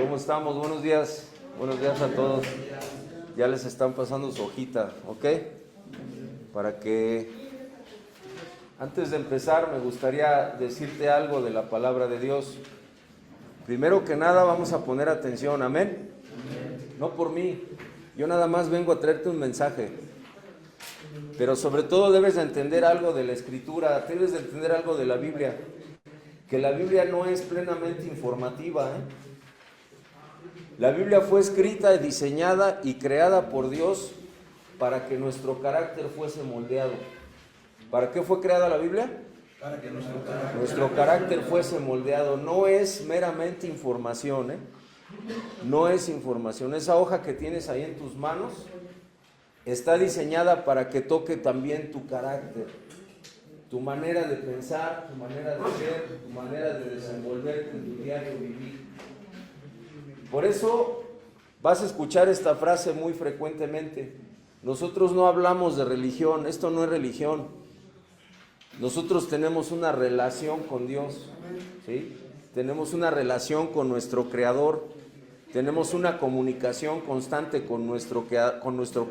¿Cómo estamos? Buenos días. Buenos días a todos. Ya les están pasando su hojita, ¿ok? Para que antes de empezar me gustaría decirte algo de la palabra de Dios. Primero que nada vamos a poner atención, ¿amén? No por mí, yo nada más vengo a traerte un mensaje. Pero sobre todo debes de entender algo de la Escritura, debes de entender algo de la Biblia. Que la Biblia no es plenamente informativa, ¿eh? La Biblia fue escrita, diseñada y creada por Dios para que nuestro carácter fuese moldeado. ¿Para qué fue creada la Biblia? Para que nuestro carácter fuese moldeado. No es meramente información, ¿eh? No es información. Esa hoja que tienes ahí en tus manos está diseñada para que toque también tu carácter, tu manera de pensar, tu manera de ser, tu manera de desenvolverte en tu diario vivir. Por eso vas a escuchar esta frase muy frecuentemente. Nosotros no hablamos de religión, esto no es religión. Nosotros tenemos una relación con Dios, ¿sí? Tenemos una relación con nuestro Creador. Tenemos una comunicación constante con nuestro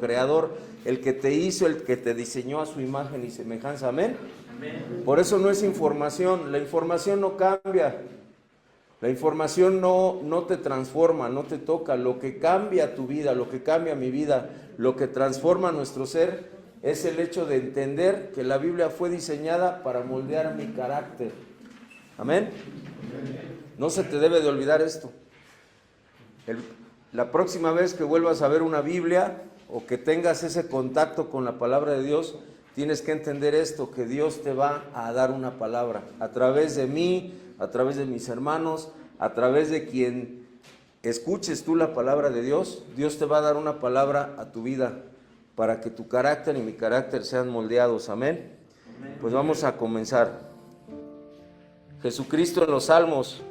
Creador, el que te hizo, el que te diseñó a su imagen y semejanza. ¿Amén? Amén. Por eso no es información. La información no cambia. La información no te transforma, no te toca. Lo que cambia tu vida, lo que cambia mi vida, lo que transforma nuestro ser, es el hecho de entender que la Biblia fue diseñada para moldear mi carácter. ¿Amén? No se te debe de olvidar esto. La próxima vez que vuelvas a ver una Biblia o que tengas ese contacto con la palabra de Dios, tienes que entender esto, que Dios te va a dar una palabra a través de mí, a través de mis hermanos, a través de quien escuches tú la palabra de Dios. Dios te va a dar una palabra a tu vida para que tu carácter y mi carácter sean moldeados. Amén. Pues vamos a comenzar. Jesucristo en los Salmos.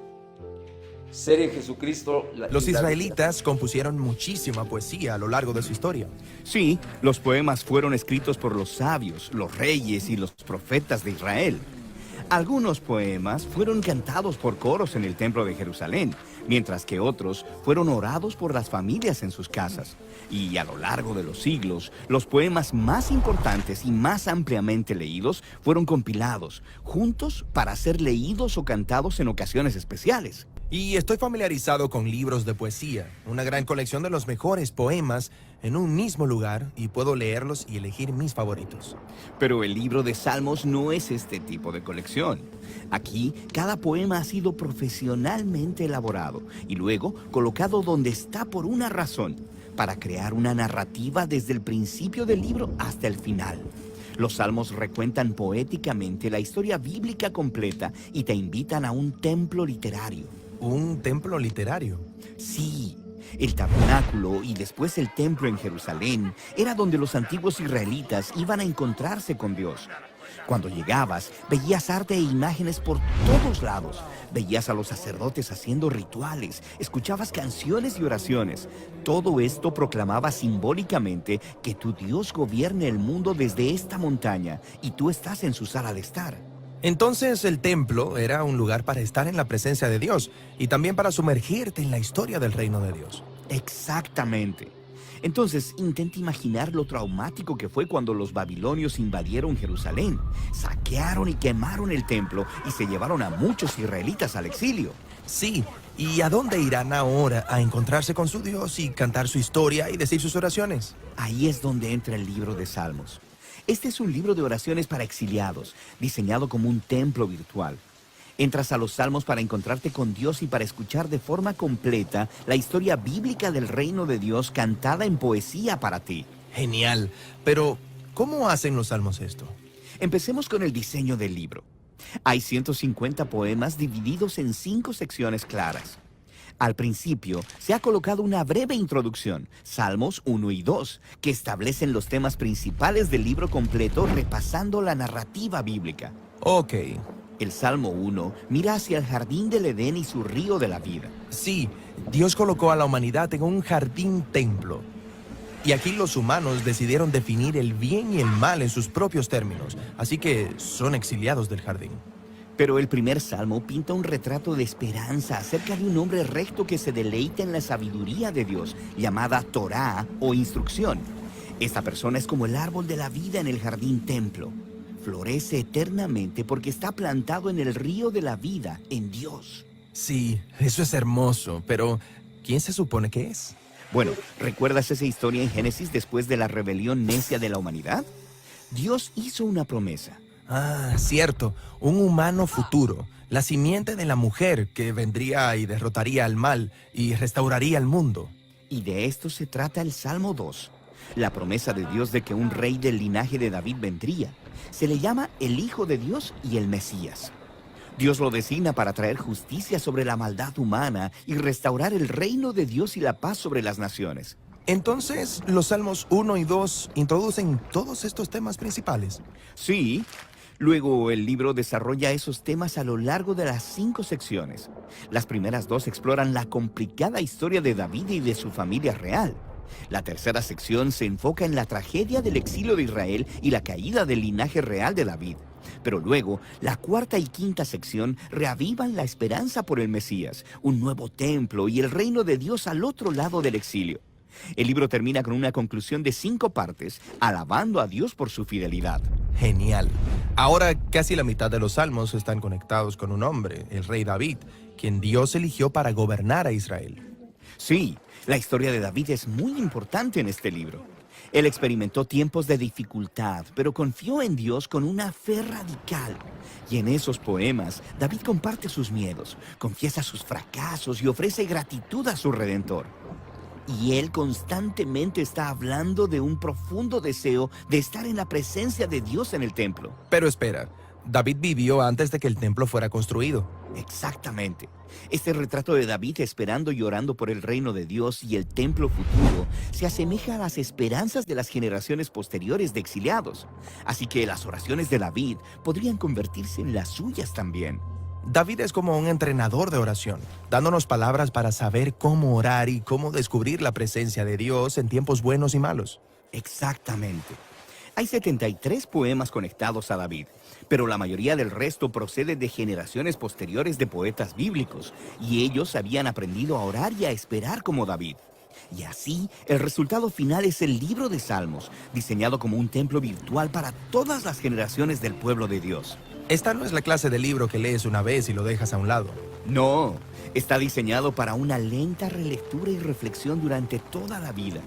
Serie Jesucristo. Los israelitas compusieron muchísima poesía a lo largo de su historia. Sí, los poemas fueron escritos por los sabios, los reyes y los profetas de Israel. Algunos poemas fueron cantados por coros en el templo de Jerusalén, mientras que otros fueron orados por las familias en sus casas. Y a lo largo de los siglos, los poemas más importantes y más ampliamente leídos fueron compilados, juntos para ser leídos o cantados en ocasiones especiales. Y estoy familiarizado con libros de poesía, una gran colección de los mejores poemas en un mismo lugar, y puedo leerlos y elegir mis favoritos. Pero el libro de Salmos no es este tipo de colección. Aquí, cada poema ha sido profesionalmente elaborado y luego colocado donde está por una razón, para crear una narrativa desde el principio del libro hasta el final. Los salmos recuentan poéticamente la historia bíblica completa y te invitan a un templo literario. ¿Un templo literario? Sí, el tabernáculo y después el templo en Jerusalén era donde los antiguos israelitas iban a encontrarse con Dios. Cuando llegabas, veías arte e imágenes por todos lados. Veías a los sacerdotes haciendo rituales, escuchabas canciones y oraciones. Todo esto proclamaba simbólicamente que tu Dios gobierna el mundo desde esta montaña y tú estás en su sala de estar. Entonces el templo era un lugar para estar en la presencia de Dios y también para sumergirte en la historia del reino de Dios. Exactamente. Entonces, intenta imaginar lo traumático que fue cuando los babilonios invadieron Jerusalén, saquearon y quemaron el templo y se llevaron a muchos israelitas al exilio. Sí, ¿y a dónde irán ahora a encontrarse con su Dios y cantar su historia y decir sus oraciones? Ahí es donde entra el libro de Salmos. Este es un libro de oraciones para exiliados, diseñado como un templo virtual. Entras a los Salmos para encontrarte con Dios y para escuchar de forma completa la historia bíblica del reino de Dios cantada en poesía para ti. Genial, pero ¿cómo hacen los Salmos esto? Empecemos con el diseño del libro. Hay 150 poemas divididos en 5 secciones claras. Al principio, se ha colocado una breve introducción, Salmos 1 y 2, que establecen los temas principales del libro completo repasando la narrativa bíblica. Ok. El Salmo 1 mira hacia el jardín del Edén y su río de la vida. Sí, Dios colocó a la humanidad en un jardín templo. Y aquí los humanos decidieron definir el bien y el mal en sus propios términos, así que son exiliados del jardín. Pero el primer salmo pinta un retrato de esperanza acerca de un hombre recto que se deleita en la sabiduría de Dios, llamada Torá o instrucción. Esta persona es como el árbol de la vida en el jardín templo. Florece eternamente porque está plantado en el río de la vida, en Dios. Sí, eso es hermoso, pero ¿quién se supone que es? Bueno, ¿recuerdas esa historia en Génesis después de la rebelión necia de la humanidad? Dios hizo una promesa. Ah, cierto, un humano futuro, la simiente de la mujer que vendría y derrotaría al mal y restauraría el mundo. Y de esto se trata el Salmo 2. La promesa de Dios de que un rey del linaje de David vendría. Se le llama el Hijo de Dios y el Mesías. Dios lo designa para traer justicia sobre la maldad humana y restaurar el reino de Dios y la paz sobre las naciones. Entonces, los Salmos 1 y 2 introducen todos estos temas principales. Sí. Luego, el libro desarrolla esos temas a lo largo de las 5 secciones. Las primeras 2 exploran la complicada historia de David y de su familia real. La tercera sección se enfoca en la tragedia del exilio de Israel y la caída del linaje real de David. Pero luego, la cuarta y quinta sección reavivan la esperanza por el Mesías, un nuevo templo y el reino de Dios al otro lado del exilio. El libro termina con una conclusión de 5 partes, alabando a Dios por su fidelidad. Genial. Ahora casi la mitad de los salmos están conectados con un hombre, el rey David, quien Dios eligió para gobernar a Israel. Sí, la historia de David es muy importante en este libro. Él experimentó tiempos de dificultad, pero confió en Dios con una fe radical. Y en esos poemas, David comparte sus miedos, confiesa sus fracasos y ofrece gratitud a su Redentor. Y él constantemente está hablando de un profundo deseo de estar en la presencia de Dios en el templo. Pero espera, David vivió antes de que el templo fuera construido. Exactamente. Este retrato de David esperando y orando por el reino de Dios y el templo futuro se asemeja a las esperanzas de las generaciones posteriores de exiliados. Así que las oraciones de David podrían convertirse en las suyas también. David es como un entrenador de oración, dándonos palabras para saber cómo orar y cómo descubrir la presencia de Dios en tiempos buenos y malos. Exactamente. Hay 73 poemas conectados a David, pero la mayoría del resto procede de generaciones posteriores de poetas bíblicos, y ellos habían aprendido a orar y a esperar como David. Y así, el resultado final es el libro de Salmos, diseñado como un templo virtual para todas las generaciones del pueblo de Dios. Esta no es la clase de libro que lees una vez y lo dejas a un lado. No, está diseñado para una lenta relectura y reflexión durante toda la vida.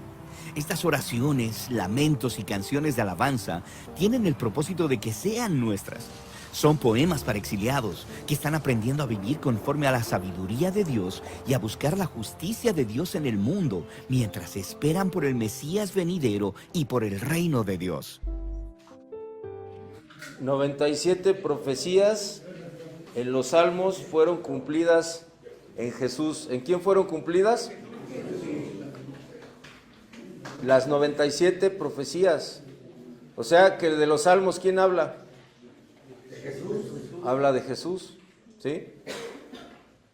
Estas oraciones, lamentos y canciones de alabanza tienen el propósito de que sean nuestras. Son poemas para exiliados que están aprendiendo a vivir conforme a la sabiduría de Dios y a buscar la justicia de Dios en el mundo mientras esperan por el Mesías venidero y por el reino de Dios. 97 profecías en los Salmos fueron cumplidas en Jesús. ¿En quién fueron cumplidas? Las 97 profecías. O sea que de los Salmos, ¿quién habla? De Jesús. Habla de Jesús, ¿sí?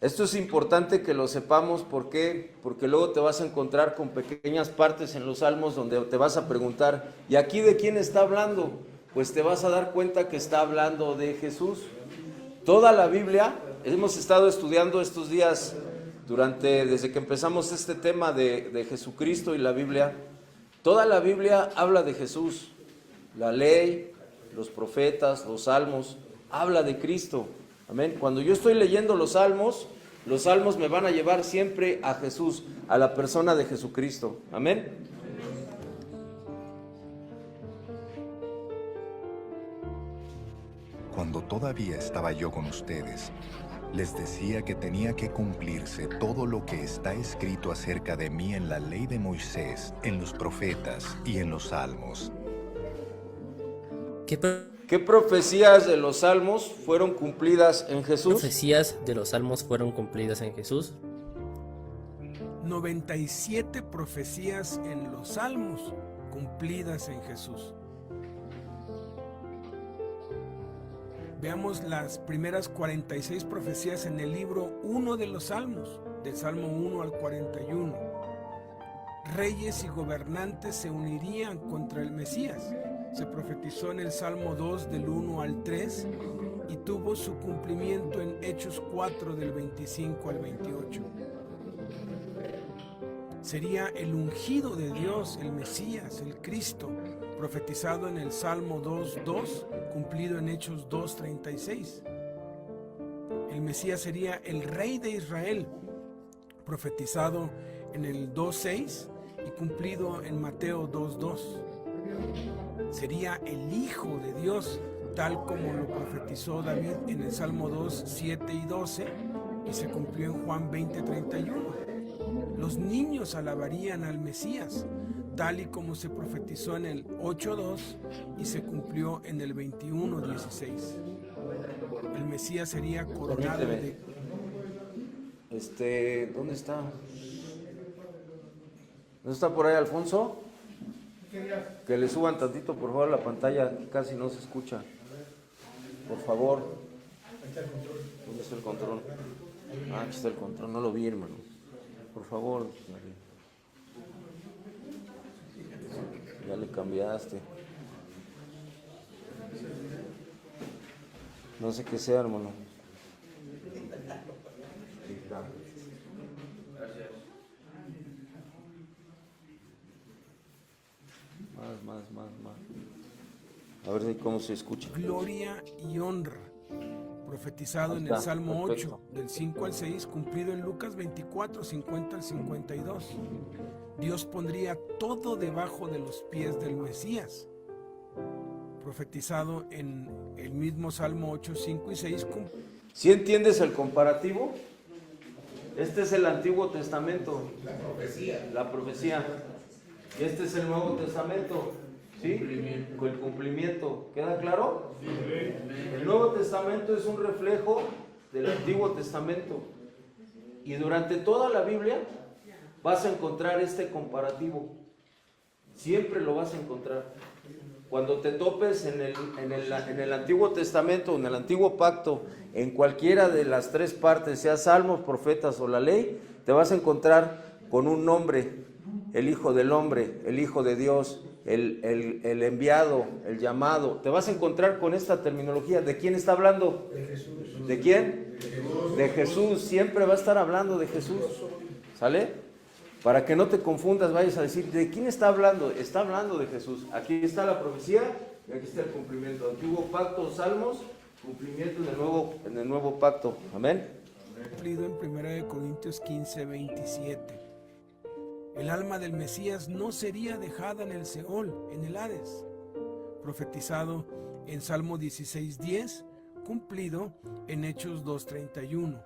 Esto es importante que lo sepamos. ¿Por qué? Porque luego te vas a encontrar con pequeñas partes en los Salmos donde te vas a preguntar, ¿y aquí de quién está hablando? Pues te vas a dar cuenta que está hablando de Jesús. Toda la Biblia, hemos estado estudiando estos días, desde que empezamos este tema de Jesucristo y la Biblia, toda la Biblia habla de Jesús. La ley, los profetas, los salmos, habla de Cristo. Amén. Cuando yo estoy leyendo los salmos me van a llevar siempre a Jesús, a la persona de Jesucristo. Amén. Cuando todavía estaba yo con ustedes, les decía que tenía que cumplirse todo lo que está escrito acerca de mí en la ley de Moisés, en los profetas y en los salmos. ¿Qué profecías de los salmos fueron cumplidas en Jesús? Profecías de los salmos fueron cumplidas en Jesús. 97 profecías en los salmos cumplidas en Jesús. Veamos las primeras 46 profecías en el libro 1 de los Salmos, del Salmo 1 al 41. Reyes y gobernantes se unirían contra el Mesías. Se profetizó en el Salmo 2 del 1 al 3 y tuvo su cumplimiento en Hechos 4 del 25 al 28. Sería el ungido de Dios, el Mesías, el Cristo, profetizado en el Salmo 2:2, cumplido en Hechos 2:36. El Mesías sería el Rey de Israel, profetizado en el 2:6 y cumplido en Mateo 2:2. Sería el Hijo de Dios, tal como lo profetizó David en el Salmo 2:7 y 12 y se cumplió en Juan 20:31. Los niños alabarían al Mesías, tal y como se profetizó en el 8:2 y se cumplió en el 21:16. El Mesías sería coronado de... ¿Dónde está? ¿No está por ahí Alfonso? Que le suban tantito, por favor, la pantalla, casi no se escucha. Por favor. ¿Dónde está el control? Ah, aquí está el control, no lo vi, hermano. Por favor. Ya le cambiaste. No sé qué sea, hermano. Más. A ver cómo se escucha. Gloria y honra, profetizado en el Salmo 8, del 5 al 6, cumplido en Lucas 24, 50 al 52. Dios pondría todo debajo de los pies del Mesías, profetizado en el mismo Salmo 8, 5 y 6. ¿Sí entiendes el comparativo? Este es el Antiguo Testamento. La profecía. Y este es el Nuevo Testamento. ¿Sí? Con el cumplimiento. ¿Queda claro? El Nuevo Testamento es un reflejo del Antiguo Testamento. Y durante toda la Biblia vas a encontrar este comparativo. Siempre lo vas a encontrar. Cuando te topes en el Antiguo Testamento, en el Antiguo Pacto, en cualquiera de las tres partes, sea Salmos, Profetas o la Ley, te vas a encontrar con un nombre: el Hijo del Hombre, el Hijo de Dios, el enviado, el llamado. Te vas a encontrar con esta terminología. ¿De quién está hablando? De Jesús. ¿De quién? De Jesús. De Jesús. Siempre va a estar hablando de Jesús. ¿Sale? Para que no te confundas, vayas a decir, ¿de quién está hablando? Está hablando de Jesús. Aquí está la profecía y aquí está el cumplimiento. Antiguo Pacto, Salmos, cumplimiento en el nuevo Pacto. Amén. Cumplido en 1 Corintios 15, 27. El alma del Mesías no sería dejada en el Seol, en el Hades. Profetizado en Salmo 16:10, cumplido en Hechos 2:31.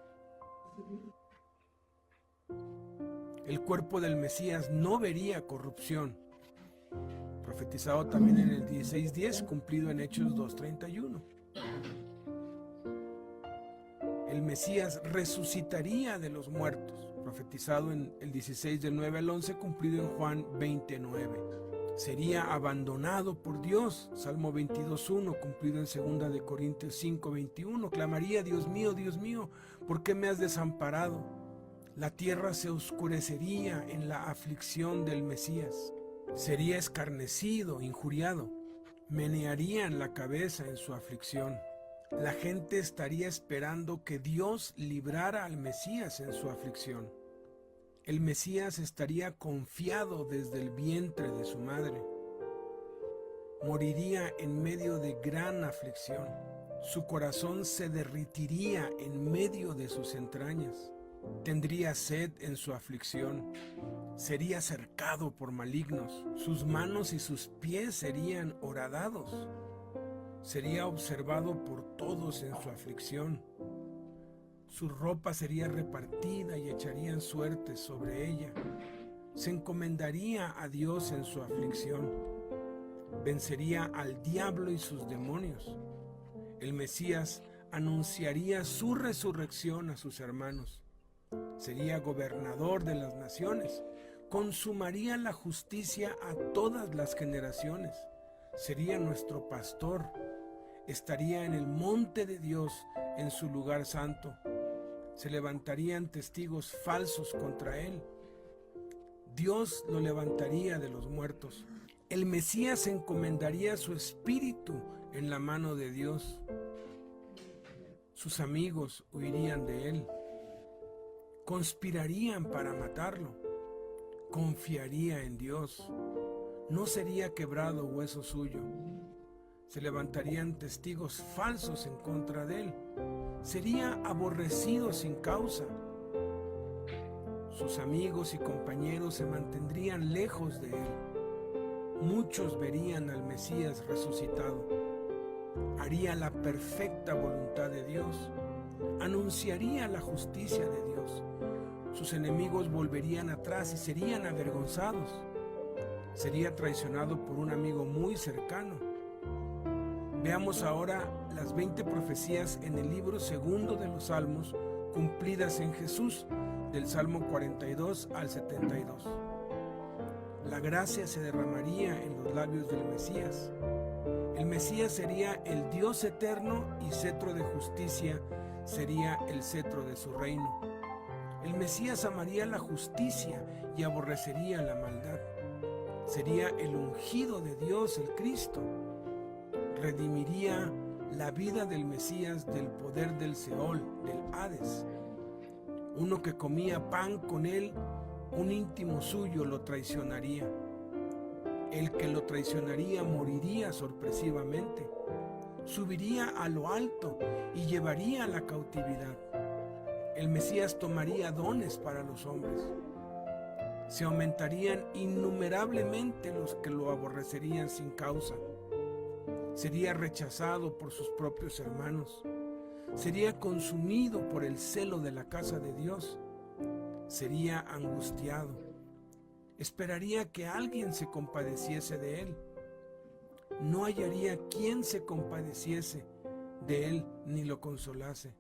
El cuerpo del Mesías no vería corrupción. Profetizado también en el 16:10, cumplido en Hechos 2:31. El Mesías resucitaría de los muertos. Profetizado en el 16 del 9 al 11, cumplido en Juan 20:9. Sería abandonado por Dios. Salmo 22:1, cumplido en 2 de Corintios 5:21. Clamaría: Dios mío, ¿por qué me has desamparado? La tierra se oscurecería en la aflicción del Mesías. Sería escarnecido, injuriado. Menearían la cabeza en su aflicción. La gente estaría esperando que Dios librara al Mesías en su aflicción. El Mesías estaría confiado desde el vientre de su madre. Moriría en medio de gran aflicción. Su corazón se derritiría en medio de sus entrañas. Tendría sed en su aflicción. Sería cercado por malignos. Sus manos y sus pies serían horadados. Sería observado por todos en su aflicción. Su ropa sería repartida y echarían suertes sobre ella. Se encomendaría a Dios en su aflicción. Vencería al diablo y sus demonios. El Mesías anunciaría su resurrección a sus hermanos. Sería gobernador de las naciones. Consumaría la justicia a todas las generaciones. Sería nuestro pastor. Estaría en el monte de Dios, en su lugar santo. Se levantarían testigos falsos contra él. Dios lo levantaría de los muertos. El Mesías encomendaría su espíritu en la mano de Dios. Sus amigos huirían de él, conspirarían para matarlo. Confiaría en Dios, no sería quebrado hueso suyo. Se levantarían testigos falsos en contra de él, sería aborrecido sin causa. Sus amigos y compañeros se mantendrían lejos de él. Muchos verían al Mesías resucitado. Haría la perfecta voluntad de Dios. Anunciaría la justicia de Dios. Sus enemigos volverían atrás y serían avergonzados. Sería traicionado por un amigo muy cercano. Veamos ahora las 20 profecías en el libro segundo de los Salmos cumplidas en Jesús, del Salmo 42 al 72. La gracia se derramaría en los labios del Mesías. El Mesías sería el Dios eterno y cetro de justicia sería el cetro de su reino. El Mesías amaría la justicia y aborrecería la maldad. Sería el ungido de Dios, el Cristo. Redimiría la vida del Mesías del poder del Seol, del Hades. Uno que comía pan con él, un íntimo suyo lo traicionaría. El que lo traicionaría moriría sorpresivamente. Subiría a lo alto y llevaría la cautividad. El Mesías tomaría dones para los hombres. Se aumentarían innumerablemente los que lo aborrecerían sin causa. Sería rechazado por sus propios hermanos. Sería consumido por el celo de la casa de Dios. Sería angustiado. Esperaría que alguien se compadeciese de él. No hallaría quien se compadeciese de él ni lo consolase.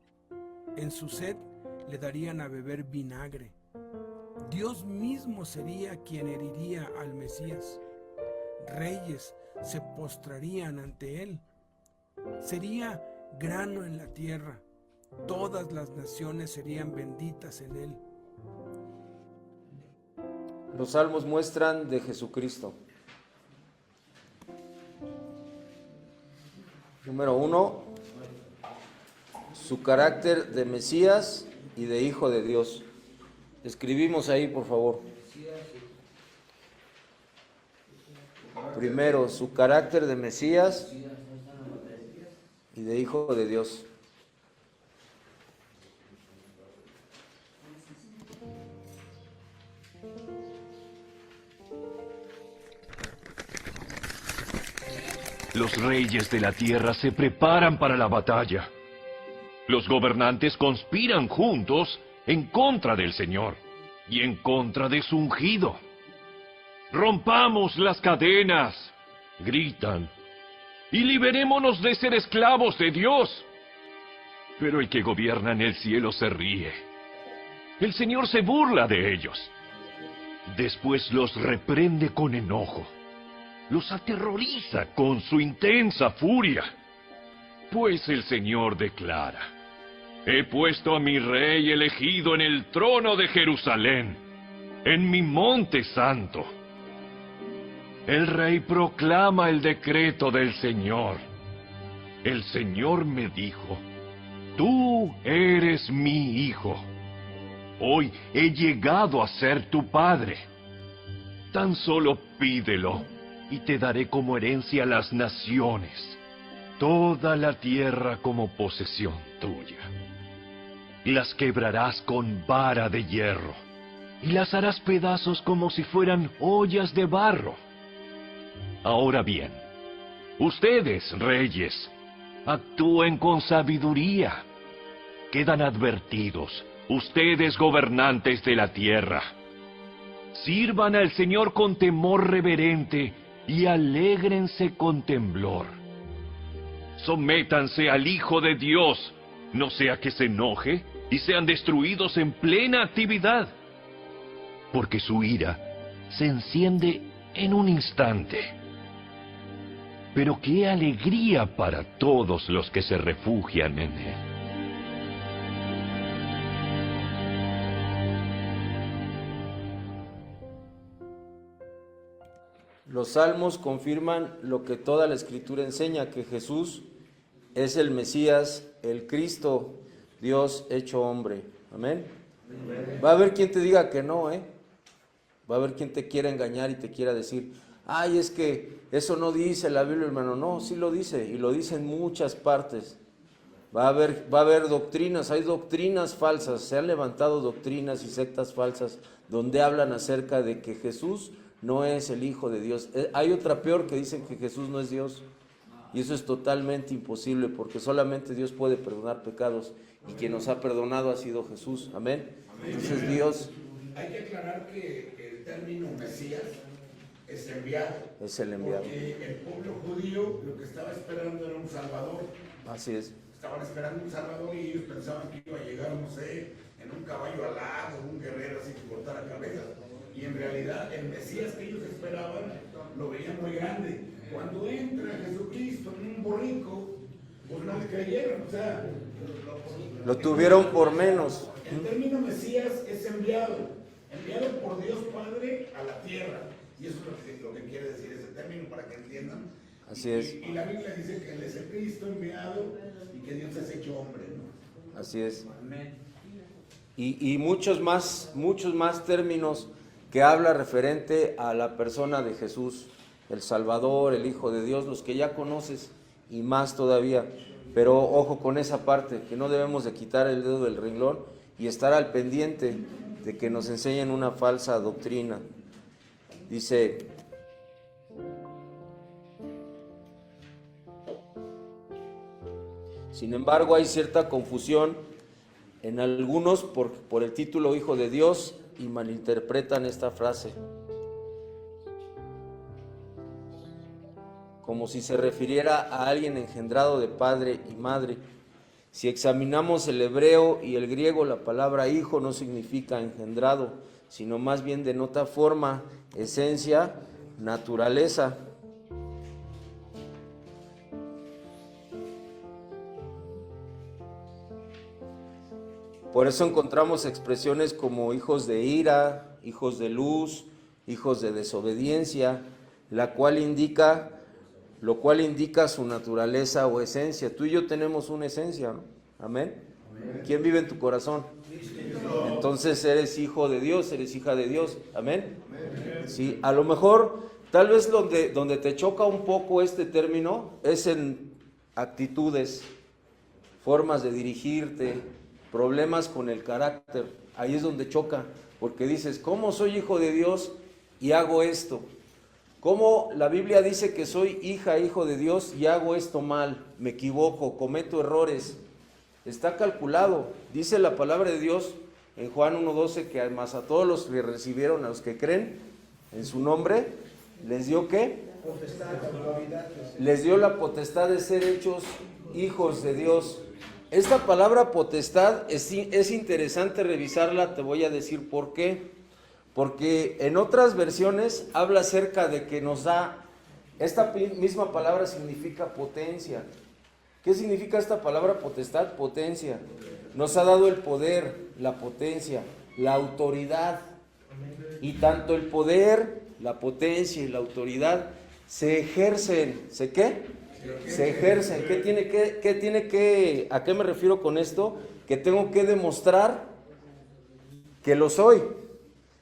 En su sed le darían a beber vinagre. Dios mismo sería quien heriría al Mesías. Reyes se postrarían ante él. Sería grano en la tierra. Todas las naciones serían benditas en él. Los salmos muestran de Jesucristo. Número 1, su carácter de Mesías y de Hijo de Dios. Escribimos ahí, por favor. Primero, su carácter de Mesías y de Hijo de Dios. Los reyes de la tierra se preparan para la batalla. Los gobernantes conspiran juntos en contra del Señor y en contra de su ungido. ¡Rompamos las cadenas!, gritan, y liberémonos de ser esclavos de Dios. Pero el que gobierna en el cielo se ríe. El Señor se burla de ellos. Después los reprende con enojo. Los aterroriza con su intensa furia. Pues el Señor declara: he puesto a mi rey elegido en el trono de Jerusalén, en mi monte santo. El rey proclama el decreto del Señor. El Señor me dijo: tú eres mi hijo. Hoy he llegado a ser tu padre. Tan solo pídelo y te daré como herencia las naciones, toda la tierra como posesión tuya. Las quebrarás con vara de hierro, y las harás pedazos como si fueran ollas de barro. Ahora bien, ustedes, reyes, actúen con sabiduría. Quedan advertidos, ustedes gobernantes de la tierra. Sirvan al Señor con temor reverente y alégrense con temblor. Sométanse al Hijo de Dios, no sea que se enoje y sean destruidos en plena actividad, porque su ira se enciende en un instante. Pero qué alegría para todos los que se refugian en él. Los salmos confirman lo que toda la Escritura enseña, que Jesús es el Mesías, el Cristo, Dios hecho hombre. Amén. Va a haber quien te diga que no, Va a haber quien te quiera engañar y te quiera decir, ay, es que eso no dice la Biblia, hermano. No, sí lo dice, y lo dice en muchas partes. Va a haber doctrinas, hay doctrinas falsas, se han levantado doctrinas y sectas falsas donde hablan acerca de que Jesús no es el Hijo de Dios. Hay otra peor que dicen que Jesús no es Dios. Y eso es totalmente imposible, porque solamente Dios puede perdonar pecados, y quien nos ha perdonado ha sido Jesús. Amén. Entonces Dios... Hay que aclarar que el término Mesías es enviado. Es el enviado. Porque el pueblo judío lo que estaba esperando era un Salvador. Así es. Estaban esperando un Salvador y ellos pensaban que iba a llegar, no sé, en un caballo alado, un guerrero así que cortara cabezas. Y en realidad el Mesías que ellos esperaban lo veían muy grande. Cuando entra Jesucristo en un borrico, pues no le creyeron, o sea... Lo tuvieron por menos. El término Mesías es enviado por Dios Padre a la tierra. Y eso es lo que quiere decir ese término, para que entiendan. Así es. Y la Biblia dice que Él es el Cristo enviado y que Dios es hecho hombre, ¿no? Así es. Y muchos más términos que habla referente a la persona de Jesús, el Salvador, el Hijo de Dios, los que ya conoces y más todavía. Pero ojo con esa parte, que no debemos de quitar el dedo del renglón y estar al pendiente de que nos enseñen una falsa doctrina. Dice: sin embargo, hay cierta confusión en algunos por el título Hijo de Dios y malinterpretan esta frase como si se refiriera a alguien engendrado de padre y madre. Si examinamos el hebreo y el griego, la palabra hijo no significa engendrado, sino más bien denota forma, esencia, naturaleza. Por eso encontramos expresiones como hijos de ira, hijos de luz, hijos de desobediencia, lo cual indica su naturaleza o esencia. Tú y yo tenemos una esencia, ¿no? Amén. ¿Quién vive en tu corazón? Entonces eres hijo de Dios, eres hija de Dios. Amén. Sí, a lo mejor, tal vez donde te choca un poco este término es en actitudes, formas de dirigirte, problemas con el carácter. Ahí es donde choca, porque dices, ¿cómo soy hijo de Dios y hago esto? ¿Cómo la Biblia dice que soy hija, hijo de Dios y hago esto mal? Me equivoco, cometo errores. Está calculado. Dice la palabra de Dios en Juan 1:12 que además a todos los que recibieron, a los que creen en su nombre, ¿les dio qué? Les dio la potestad de ser hechos hijos de Dios. Esta palabra potestad es interesante revisarla, te voy a decir por qué. Porque en otras versiones habla acerca de que nos da, esta misma palabra significa potencia. ¿Qué significa esta palabra potestad? Potencia. Nos ha dado el poder, la potencia, la autoridad. Y tanto el poder, la potencia y la autoridad se ejercen. ¿Se qué? Se ejercen. ¿A qué me refiero con esto? Que tengo que demostrar que lo soy.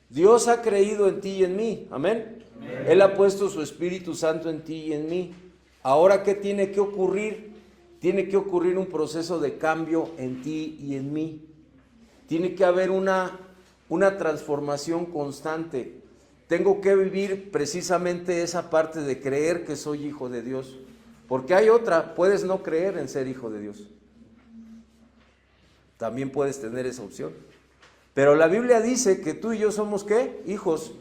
Dios ha creído en ti y en mí, amén. Él ha puesto su Espíritu Santo en ti y en mí. Ahora, ¿qué tiene que ocurrir? Tiene que ocurrir un proceso de cambio en ti y en mí. Tiene que haber una transformación constante. Tengo que vivir precisamente esa parte de creer que soy hijo de Dios. Porque hay otra, puedes no creer en ser hijo de Dios. También puedes tener esa opción. Pero la Biblia dice que tú y yo somos ¿qué? Hijos.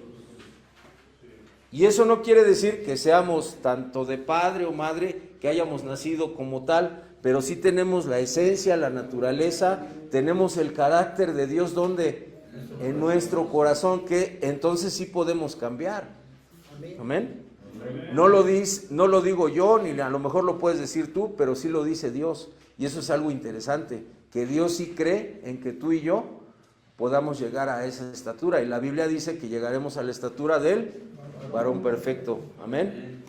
Y eso no quiere decir que seamos tanto de padre o madre, que hayamos nacido como tal, pero sí tenemos la esencia, la naturaleza, tenemos el carácter de Dios donde en nuestro corazón, que entonces sí podemos cambiar. Amén. No lo digo yo, ni a lo mejor lo puedes decir tú, pero sí lo dice Dios. Y eso es algo interesante, que Dios sí cree en que tú y yo podamos llegar a esa estatura. Y la Biblia dice que llegaremos a la estatura del varón perfecto. Amén.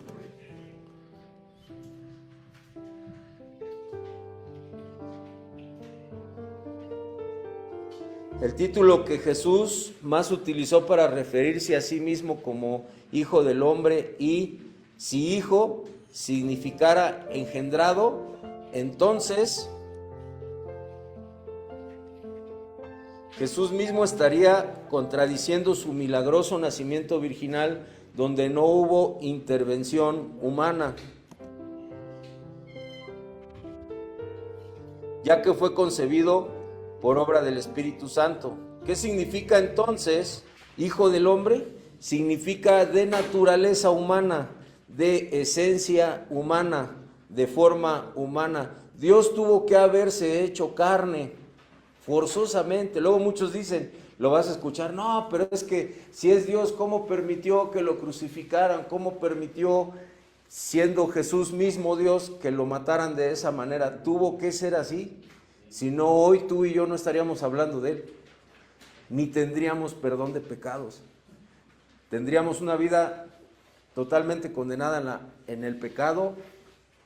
El título que Jesús más utilizó para referirse a sí mismo como Hijo del Hombre, y si hijo significara engendrado, entonces Jesús mismo estaría contradiciendo su milagroso nacimiento virginal, donde no hubo intervención humana, ya que fue concebido por obra del Espíritu Santo. ¿Qué significa entonces Hijo del Hombre? Significa de naturaleza humana, de esencia humana, de forma humana. Dios tuvo que haberse hecho carne, forzosamente. Luego muchos dicen, lo vas a escuchar, no, pero es que si es Dios, ¿cómo permitió que lo crucificaran? ¿Cómo permitió, siendo Jesús mismo Dios, que lo mataran de esa manera? Tuvo que ser así. Si no, hoy tú y yo no estaríamos hablando de Él, ni tendríamos perdón de pecados. Tendríamos una vida totalmente condenada en el pecado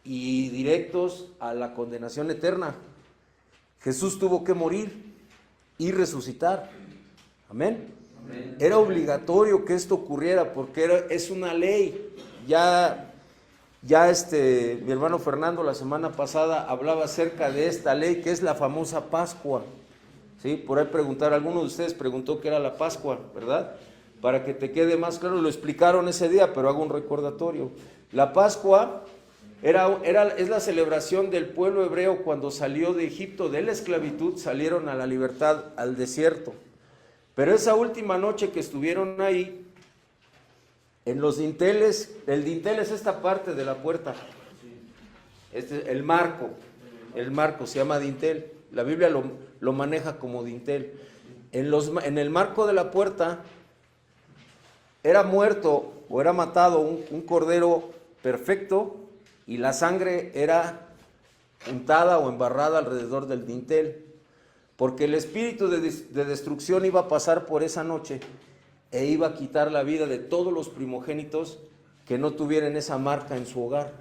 y directos a la condenación eterna. Jesús tuvo que morir y resucitar. Amén. Amén. Era obligatorio que esto ocurriera porque es una ley. Ya mi hermano Fernando la semana pasada hablaba acerca de esta ley que es la famosa Pascua. ¿Sí? Por ahí alguno de ustedes preguntó qué era la Pascua, ¿verdad? Para que te quede más claro, lo explicaron ese día, pero hago un recordatorio. La Pascua es la celebración del pueblo hebreo cuando salió de Egipto, de la esclavitud, salieron a la libertad, al desierto. Pero esa última noche que estuvieron ahí, en los dinteles, el dintel es esta parte de la puerta, el marco se llama dintel, la Biblia lo maneja como dintel. En el marco de la puerta era muerto o era matado un cordero perfecto, y la sangre era untada o embarrada alrededor del dintel, porque el espíritu de destrucción iba a pasar por esa noche e iba a quitar la vida de todos los primogénitos que no tuvieran esa marca en su hogar.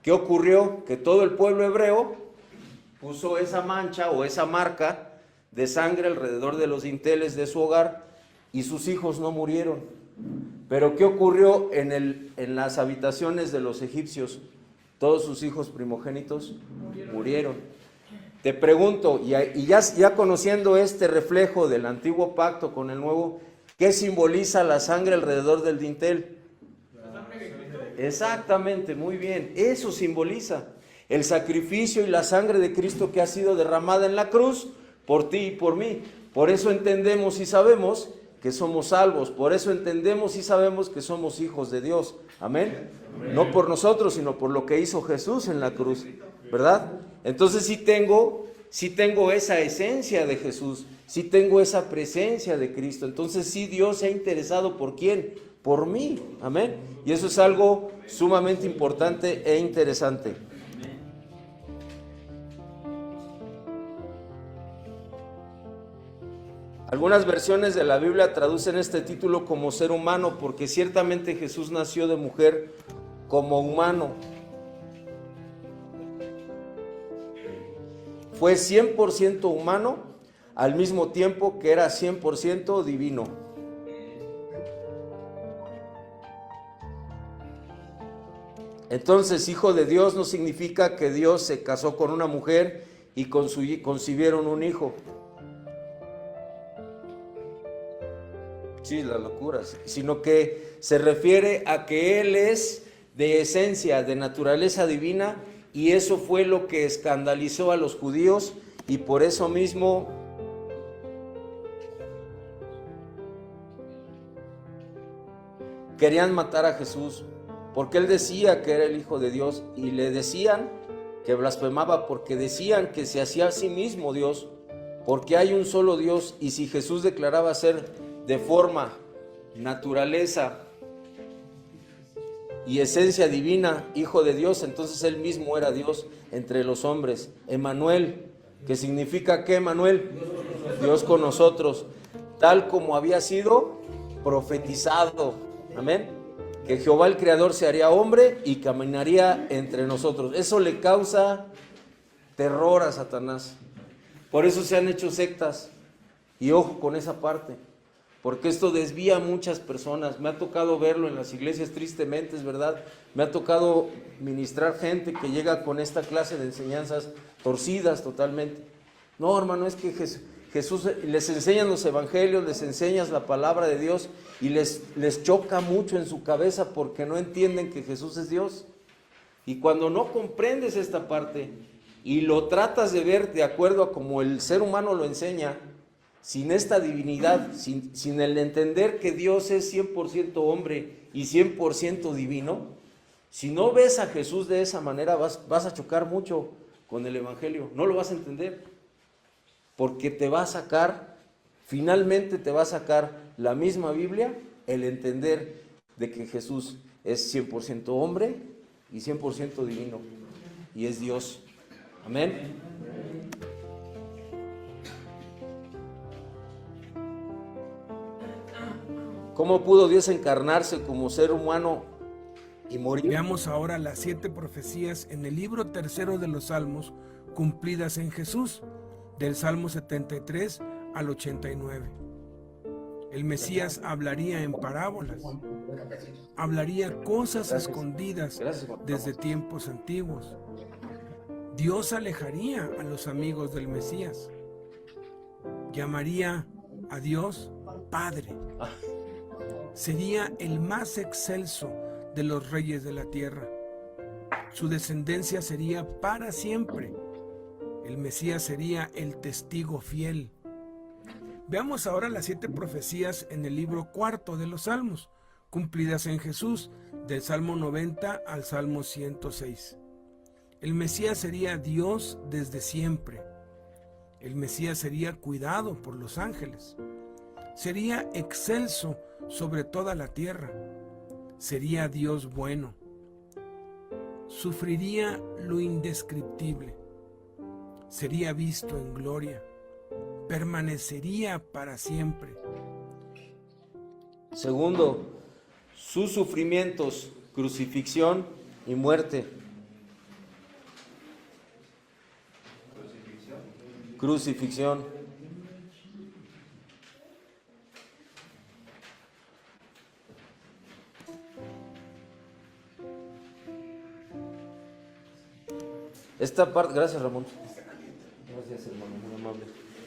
¿Qué ocurrió? Que todo el pueblo hebreo puso esa mancha o esa marca de sangre alrededor de los dinteles de su hogar y sus hijos no murieron. Pero ¿qué ocurrió en las habitaciones de los egipcios? Todos sus hijos primogénitos murieron. Te pregunto, y ya conociendo este reflejo del antiguo pacto con el nuevo, ¿qué simboliza la sangre alrededor del dintel? Exactamente, muy bien, eso simboliza el sacrificio y la sangre de Cristo que ha sido derramada en la cruz por ti y por mí. Por eso entendemos y sabemos que somos salvos, por eso entendemos y sabemos que somos hijos de Dios. Amén. No por nosotros, sino por lo que hizo Jesús en la cruz, ¿verdad? Entonces sí tengo esa esencia de Jesús, sí tengo esa presencia de Cristo. Entonces sí, Dios se ha interesado ¿por quién? Por mí. Amén. Y eso es algo sumamente importante e interesante. Algunas versiones de la Biblia traducen este título como ser humano, porque ciertamente Jesús nació de mujer como humano. Fue 100% humano al mismo tiempo que era 100% divino. Entonces, hijo de Dios no significa que Dios se casó con una mujer y concibieron un hijo. Sí, las locuras. Sino que se refiere a que Él es de esencia, de naturaleza divina, y eso fue lo que escandalizó a los judíos, y por eso mismo querían matar a Jesús, porque Él decía que era el Hijo de Dios, y le decían que blasfemaba porque decían que se hacía a sí mismo Dios, porque hay un solo Dios, y si Jesús declaraba ser de forma, naturaleza y esencia divina, Hijo de Dios, entonces Él mismo era Dios entre los hombres. Emmanuel, que significa ¿qué, Emmanuel? Dios con nosotros, tal como había sido profetizado. Amén. Que Jehová el Creador se haría hombre y caminaría entre nosotros. Eso le causa terror a Satanás. Por eso se han hecho sectas. Y ojo con esa parte, porque esto desvía a muchas personas. Me ha tocado verlo en las iglesias, tristemente, es verdad. Me ha tocado ministrar gente que llega con esta clase de enseñanzas torcidas totalmente. No, hermano, es que Jesús les enseñan los evangelios, les enseñas la palabra de Dios y les choca mucho en su cabeza porque no entienden que Jesús es Dios. Y cuando no comprendes esta parte y lo tratas de ver de acuerdo a como el ser humano lo enseña, sin esta divinidad, sin el entender que Dios es 100% hombre y 100% divino, si no ves a Jesús de esa manera vas a chocar mucho con el evangelio, no lo vas a entender, porque finalmente te va a sacar la misma Biblia el entender de que Jesús es 100% hombre y 100% divino, y es Dios. Amén. ¿Cómo pudo Dios encarnarse como ser humano y morir? Veamos ahora las 7 profecías en el libro 3 de los Salmos cumplidas en Jesús, del Salmo 73 al 89. El Mesías hablaría en parábolas, hablaría cosas escondidas desde tiempos antiguos. Dios alejaría a los amigos del Mesías, llamaría a Dios Padre. Sería el más excelso de los reyes de la tierra. Su descendencia sería para siempre. El Mesías sería el testigo fiel. Veamos ahora las 7 profecías en el libro 4 de los Salmos, cumplidas en Jesús, del Salmo 90 al Salmo 106. El Mesías sería Dios desde siempre. El Mesías sería cuidado por los ángeles. Sería excelso sobre toda la tierra. Sería Dios bueno. Sufriría lo indescriptible. Sería visto en gloria. Permanecería para siempre. Segundo, sus sufrimientos, crucifixión y muerte. Crucifixión. Esta parte, gracias Ramón. Gracias hermano, muy amable.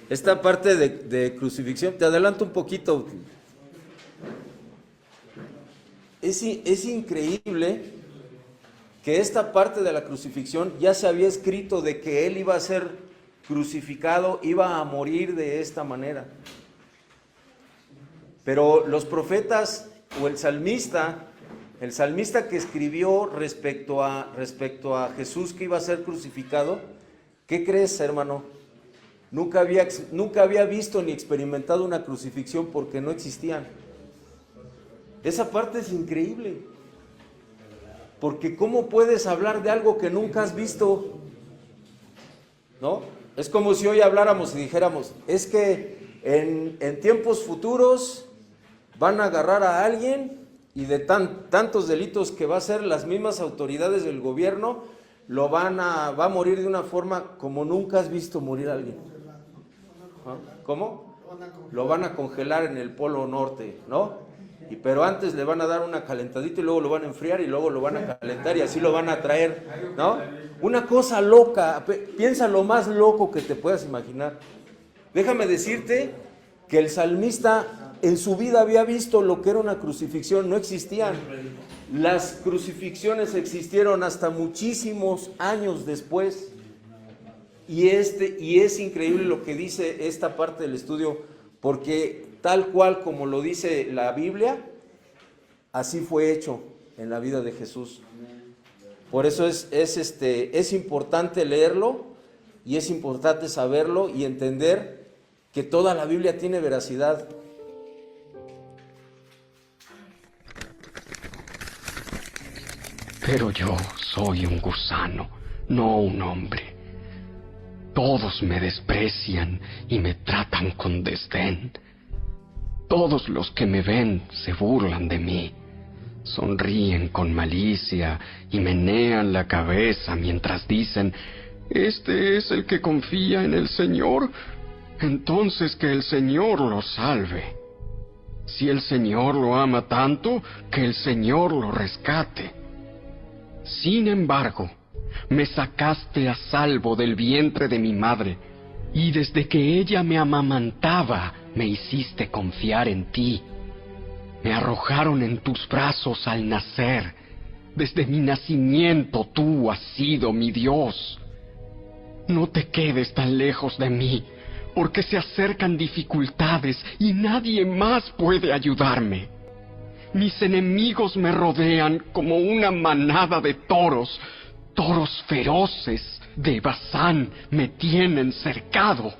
Esta parte de crucifixión, te adelanto un poquito. Es increíble que esta parte de la crucifixión ya se había escrito de que él iba a ser crucificado, iba a morir de esta manera. Pero los profetas o el salmista que escribió respecto a Jesús que iba a ser crucificado, ¿qué crees, hermano? Nunca había visto ni experimentado una crucifixión porque no existían. Esa parte es increíble. Porque ¿cómo puedes hablar de algo que nunca has visto? ¿No? Es como si hoy habláramos y dijéramos, es que en tiempos futuros van a agarrar a alguien y de tantos delitos que va a hacer las mismas autoridades del gobierno, va a morir de una forma como nunca has visto morir a alguien. ¿Ah? ¿Cómo? Lo van a congelar en el Polo Norte, ¿no? Pero antes le van a dar una calentadita y luego lo van a enfriar y luego lo van a calentar y así lo van a traer, ¿no? Una cosa loca, piensa lo más loco que te puedas imaginar. Déjame decirte que el salmista en su vida había visto lo que era una crucifixión, no existían. Las crucifixiones existieron hasta muchísimos años después. Y es increíble lo que dice esta parte del estudio, porque tal cual como lo dice la Biblia, así fue hecho en la vida de Jesús. Por eso es importante leerlo y es importante saberlo y entender que toda la Biblia tiene veracidad. Pero yo soy un gusano, no un hombre. Todos me desprecian y me tratan con desdén. Todos los que me ven se burlan de mí. Sonríen con malicia y menean la cabeza mientras dicen, ¿Este es el que confía en el Señor? Entonces que el Señor lo salve. Si el Señor lo ama tanto, que el Señor lo rescate. Sin embargo, me sacaste a salvo del vientre de mi madre, y desde que ella me amamantaba, me hiciste confiar en ti. Me arrojaron en tus brazos al nacer. Desde mi nacimiento tú has sido mi Dios. No te quedes tan lejos de mí, porque se acercan dificultades y nadie más puede ayudarme. Mis enemigos me rodean como una manada de toros. Toros feroces de Basán me tienen cercado.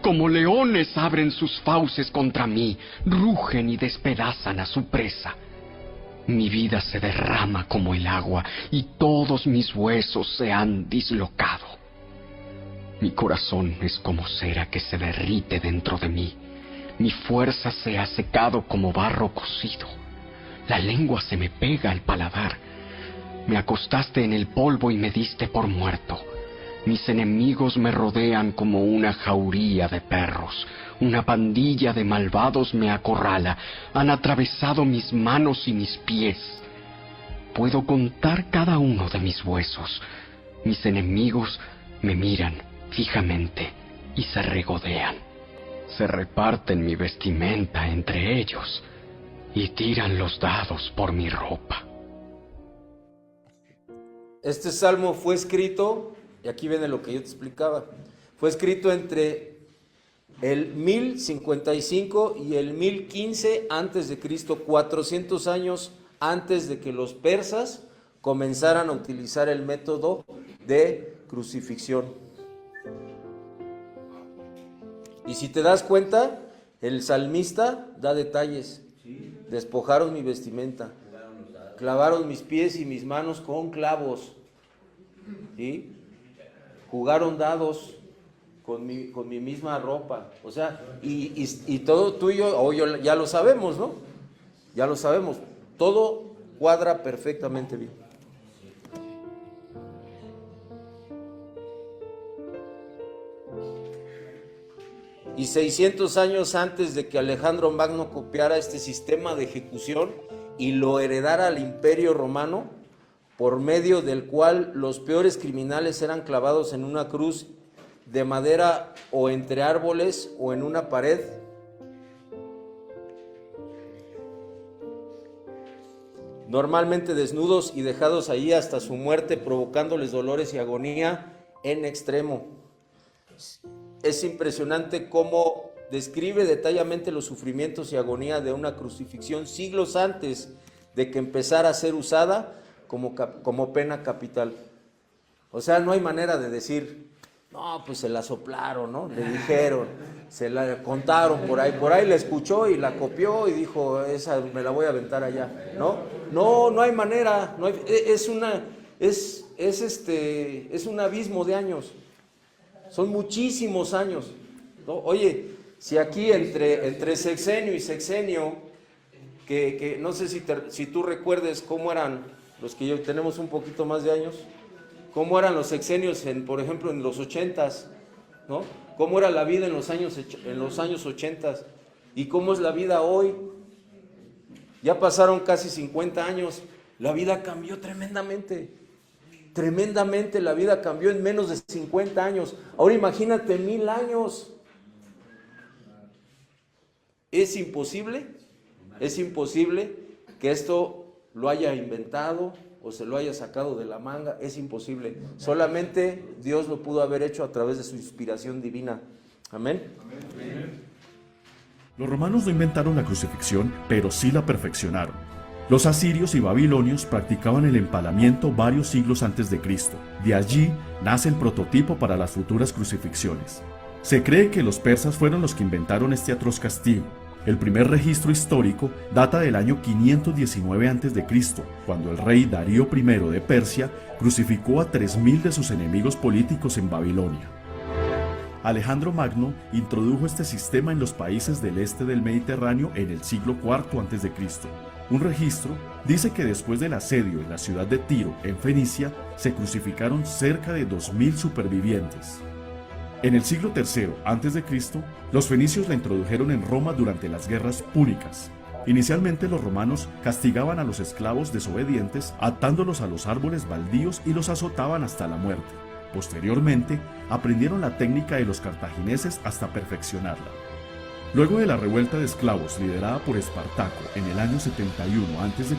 Como leones abren sus fauces contra mí, rugen y despedazan a su presa. Mi vida se derrama como el agua y todos mis huesos se han dislocado. Mi corazón es como cera que se derrite dentro de mí. Mi fuerza se ha secado como barro cocido. La lengua se me pega al paladar. Me acostaste en el polvo y me diste por muerto. Mis enemigos me rodean como una jauría de perros. Una pandilla de malvados me acorrala. Han atravesado mis manos y mis pies. Puedo contar cada uno de mis huesos. Mis enemigos me miran fijamente y se regodean. Se reparten mi vestimenta entre ellos y tiran los dados por mi ropa. Este salmo fue escrito, y aquí viene lo que yo te explicaba, fue escrito entre el 1055 y el 1015 antes de Cristo, 400 años antes de que los persas comenzaran a utilizar el método de crucifixión. Y si te das cuenta, el salmista da detalles. Despojaron mi vestimenta, clavaron mis pies y mis manos con clavos, ¿sí? Jugaron dados con mi misma ropa, o sea, y todo tú y yo, ya lo sabemos, ¿no? Ya lo sabemos, todo cuadra perfectamente bien. Y 600 años antes de que Alejandro Magno copiara este sistema de ejecución y lo heredara al Imperio Romano, por medio del cual los peores criminales eran clavados en una cruz de madera o entre árboles o en una pared, normalmente desnudos y dejados allí hasta su muerte, provocándoles dolores y agonía en extremo. Es impresionante cómo describe detalladamente los sufrimientos y agonía de una crucifixión siglos antes de que empezara a ser usada como pena capital. O sea, no hay manera de decir, no, pues se la soplaron, ¿no? Le dijeron, se la contaron por ahí la escuchó y la copió y dijo, esa me la voy a aventar allá, ¿no? No hay manera, no hay, es un abismo de años. Son muchísimos años, ¿no? Oye, si aquí entre sexenio y sexenio, que no sé si tú recuerdes cómo eran los que yo tenemos un poquito más de años, cómo eran los sexenios, por ejemplo, en los 80s, ¿no? Cómo era la vida en los años 80s y cómo es la vida hoy. Ya pasaron casi 50 años, la vida cambió tremendamente. Tremendamente la vida cambió en menos de 50 años. Ahora imagínate 1000 años. Es imposible que esto lo haya inventado o se lo haya sacado de la manga. Es imposible. Solamente Dios lo pudo haber hecho a través de su inspiración divina. Amén. Los romanos no inventaron la crucifixión, pero sí la perfeccionaron. Los asirios y babilonios practicaban el empalamiento varios siglos antes de Cristo. De allí nace el prototipo para las futuras crucifixiones. Se cree que los persas fueron los que inventaron este atroz castigo. El primer registro histórico data del año 519 a.C., cuando el rey Darío I de Persia crucificó a 3.000 de sus enemigos políticos en Babilonia. Alejandro Magno introdujo este sistema en los países del este del Mediterráneo en el siglo IV a.C. Un registro dice que después del asedio en la ciudad de Tiro, en Fenicia, se crucificaron cerca de 2000 supervivientes. En el siglo III a.C., los fenicios la introdujeron en Roma durante las guerras púnicas. Inicialmente los romanos castigaban a los esclavos desobedientes atándolos a los árboles baldíos y los azotaban hasta la muerte. Posteriormente, aprendieron la técnica de los cartagineses hasta perfeccionarla. Luego de la revuelta de esclavos liderada por Espartaco en el año 71 a.C.,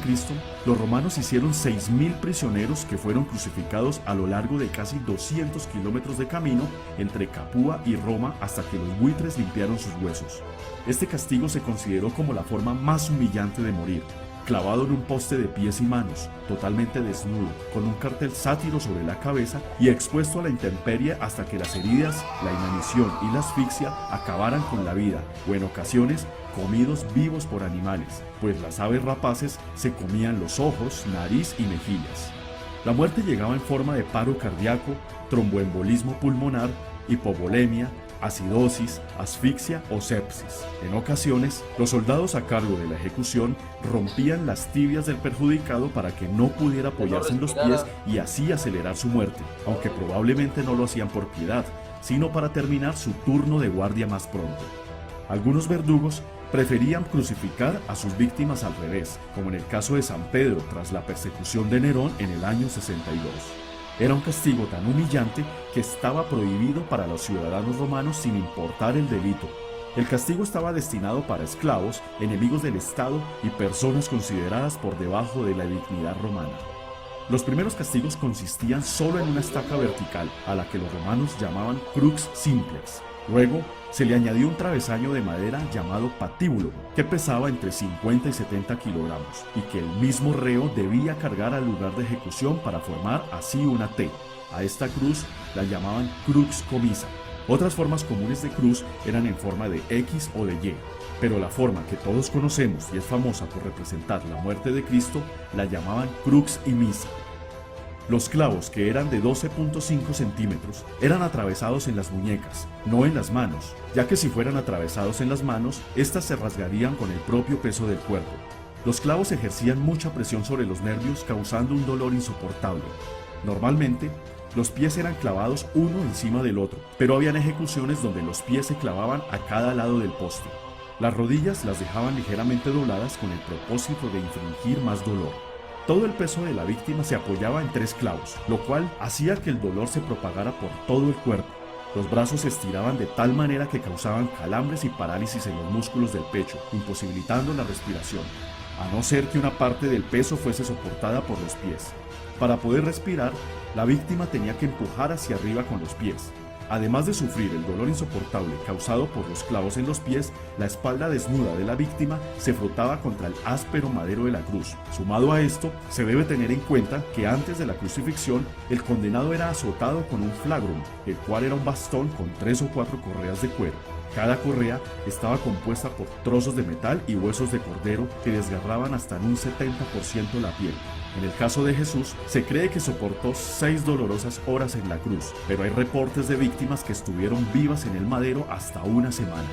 los romanos hicieron 6.000 prisioneros que fueron crucificados a lo largo de casi 200 kilómetros de camino entre Capua y Roma hasta que los buitres limpiaron sus huesos. Este castigo se consideró como la forma más humillante de morir, clavado en un poste de pies y manos, totalmente desnudo, con un cartel sátiro sobre la cabeza y expuesto a la intemperie hasta que las heridas, la inanición y la asfixia acabaran con la vida, o en ocasiones comidos vivos por animales, pues las aves rapaces se comían los ojos, nariz y mejillas. La muerte llegaba en forma de paro cardíaco, tromboembolismo pulmonar, hipovolemia, acidosis, asfixia o sepsis. En ocasiones, los soldados a cargo de la ejecución rompían las tibias del perjudicado para que no pudiera apoyarse en los pies y así acelerar su muerte, aunque probablemente no lo hacían por piedad, sino para terminar su turno de guardia más pronto. Algunos verdugos preferían crucificar a sus víctimas al revés, como en el caso de San Pedro tras la persecución de Nerón en el año 62. Era un castigo tan humillante que estaba prohibido para los ciudadanos romanos sin importar el delito. El castigo estaba destinado para esclavos, enemigos del Estado y personas consideradas por debajo de la dignidad romana. Los primeros castigos consistían solo en una estaca vertical, a la que los romanos llamaban crux simplex. Luego, se le añadió un travesaño de madera llamado patíbulo, que pesaba entre 50 y 70 kilogramos, y que el mismo reo debía cargar al lugar de ejecución para formar así una T. A esta cruz la llamaban crux comisa. Otras formas comunes de cruz eran en forma de X o de Y, pero la forma que todos conocemos y es famosa por representar la muerte de Cristo la llamaban crux imisa. Los clavos, que eran de 12.5 centímetros, eran atravesados en las muñecas, no en las manos, ya que si fueran atravesados en las manos, éstas se rasgarían con el propio peso del cuerpo. Los clavos ejercían mucha presión sobre los nervios, causando un dolor insoportable. Normalmente, los pies eran clavados uno encima del otro, pero habían ejecuciones donde los pies se clavaban a cada lado del poste. Las rodillas las dejaban ligeramente dobladas con el propósito de infligir más dolor. Todo el peso de la víctima se apoyaba en 3 clavos, lo cual hacía que el dolor se propagara por todo el cuerpo. Los brazos se estiraban de tal manera que causaban calambres y parálisis en los músculos del pecho, imposibilitando la respiración, a no ser que una parte del peso fuese soportada por los pies. Para poder respirar, la víctima tenía que empujar hacia arriba con los pies. Además de sufrir el dolor insoportable causado por los clavos en los pies, la espalda desnuda de la víctima se frotaba contra el áspero madero de la cruz. Sumado a esto, se debe tener en cuenta que antes de la crucifixión, el condenado era azotado con un flagrum, el cual era un bastón con 3 o 4 correas de cuero. Cada correa estaba compuesta por trozos de metal y huesos de cordero que desgarraban hasta en un 70% la piel. En el caso de Jesús, se cree que soportó 6 dolorosas horas en la cruz, pero hay reportes de víctimas que estuvieron vivas en el madero hasta una semana.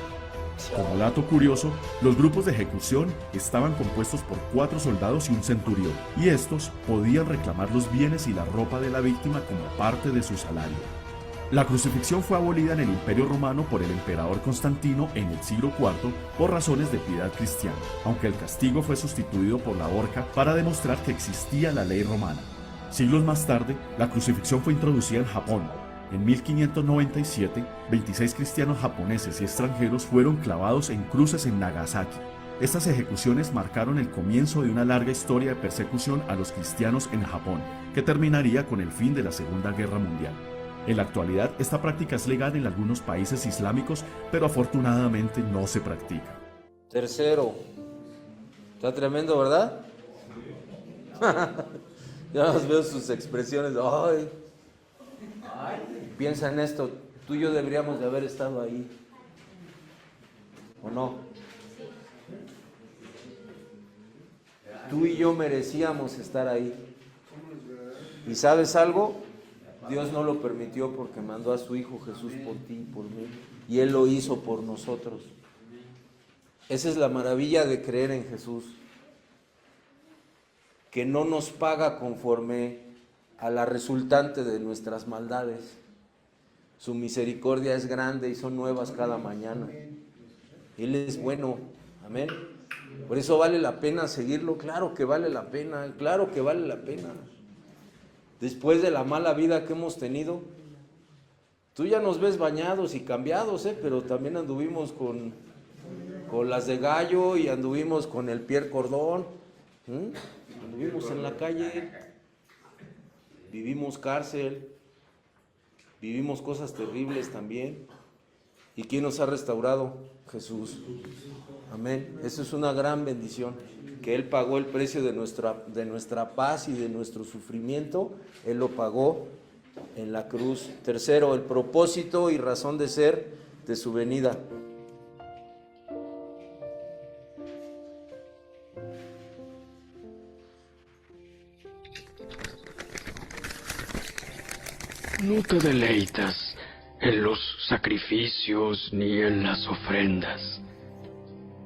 Como dato curioso, los grupos de ejecución estaban compuestos por 4 soldados y un centurión, y estos podían reclamar los bienes y la ropa de la víctima como parte de su salario. La crucifixión fue abolida en el Imperio Romano por el emperador Constantino en el siglo IV por razones de piedad cristiana, aunque el castigo fue sustituido por la horca para demostrar que existía la ley romana. Siglos más tarde, la crucifixión fue introducida en Japón. En 1597, 26 cristianos japoneses y extranjeros fueron clavados en cruces en Nagasaki. Estas ejecuciones marcaron el comienzo de una larga historia de persecución a los cristianos en Japón, que terminaría con el fin de la Segunda Guerra Mundial. En la actualidad, esta práctica es legal en algunos países islámicos, pero afortunadamente no se practica. Tercero, está tremendo, ¿verdad? Ya nos veo sus expresiones. Ay, piensa en esto, tú y yo deberíamos de haber estado ahí, ¿o no? Tú y yo merecíamos estar ahí. ¿Y sabes algo? Dios no lo permitió porque mandó a su Hijo Jesús por ti y por mí, y Él lo hizo por nosotros. Esa es la maravilla de creer en Jesús. que no nos paga conforme a la resultante de nuestras maldades. Su misericordia es grande y son nuevas cada mañana. Él es bueno, amén. Por eso vale la pena seguirlo, claro que vale la pena, claro que vale la pena. Después de la mala vida que hemos tenido, tú ya nos ves bañados y cambiados, pero también anduvimos con las de gallo y anduvimos con el Pierre Cordón, anduvimos en la calle, vivimos cárcel, vivimos cosas terribles también. ¿Y quién nos ha restaurado? Jesús. Amén. Eso es una gran bendición, que Él pagó el precio de nuestra paz y de nuestro sufrimiento. Él lo pagó en la cruz. Tercero, el propósito y razón de ser de su venida. No te deleitas en los sacrificios ni en las ofrendas.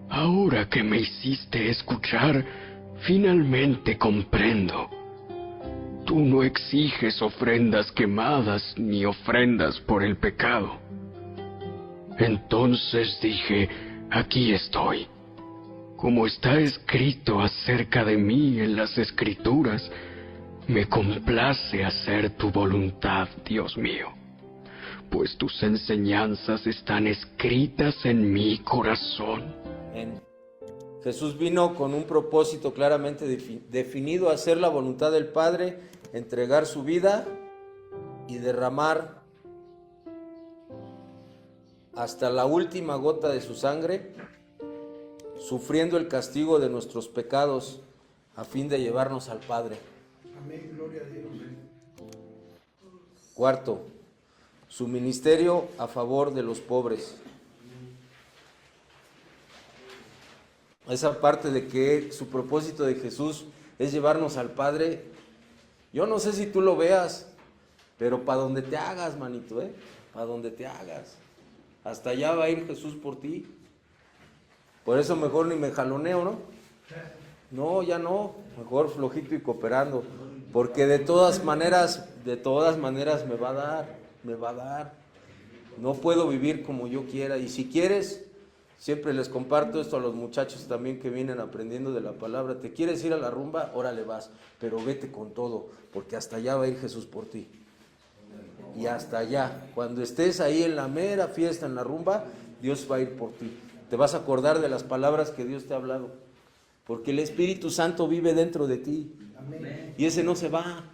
Ahora que me hiciste escuchar, finalmente comprendo. Tú no exiges ofrendas quemadas ni ofrendas por el pecado. Entonces dije, aquí estoy. Como está escrito acerca de mí en las Escrituras, me complace hacer tu voluntad, Dios mío, pues tus enseñanzas están escritas en mi corazón. Jesús vino con un propósito claramente definido: hacer la voluntad del Padre, entregar su vida y derramar hasta la última gota de su sangre, sufriendo el castigo de nuestros pecados a fin de llevarnos al Padre. Amén, gloria a Dios. Cuarto, su ministerio a favor de los pobres. Esa parte de que su propósito de Jesús es llevarnos al Padre, yo no sé si tú lo veas, pero para donde te hagas, manito, para donde te hagas. Hasta allá va a ir Jesús por ti. Por eso mejor ni me jaloneo, ¿no? No, ya no, mejor flojito y cooperando, porque de todas maneras me va a dar. No puedo vivir como yo quiera, y si quieres, siempre les comparto esto a los muchachos también que vienen aprendiendo de la palabra. ¿Te quieres ir a la rumba? Órale vas, pero vete con todo, porque hasta allá va a ir Jesús por ti. Y hasta allá, cuando estés ahí en la mera fiesta, en la rumba, Dios va a ir por ti. Te vas a acordar de las palabras que Dios te ha hablado, porque el Espíritu Santo vive dentro de ti. Amén. Y ese no se va.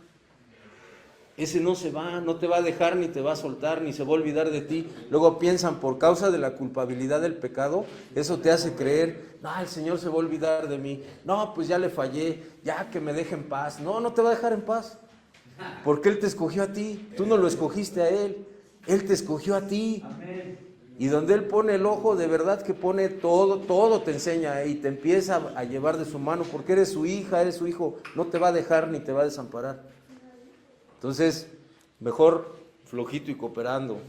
Ese no se va, no te va a dejar, ni te va a soltar, ni se va a olvidar de ti. Luego piensan, por causa de la culpabilidad del pecado, eso te hace creer, no, el Señor se va a olvidar de mí. No, pues ya le fallé, ya que me deje en paz. No, no te va a dejar en paz, porque Él te escogió a ti. Tú no lo escogiste a Él, Él te escogió a ti. Amén. Y donde Él pone el ojo, de verdad que pone todo te enseña y te empieza a llevar de su mano, porque eres su hija, eres su hijo. No te va a dejar ni te va a desamparar. Entonces, mejor flojito y cooperando.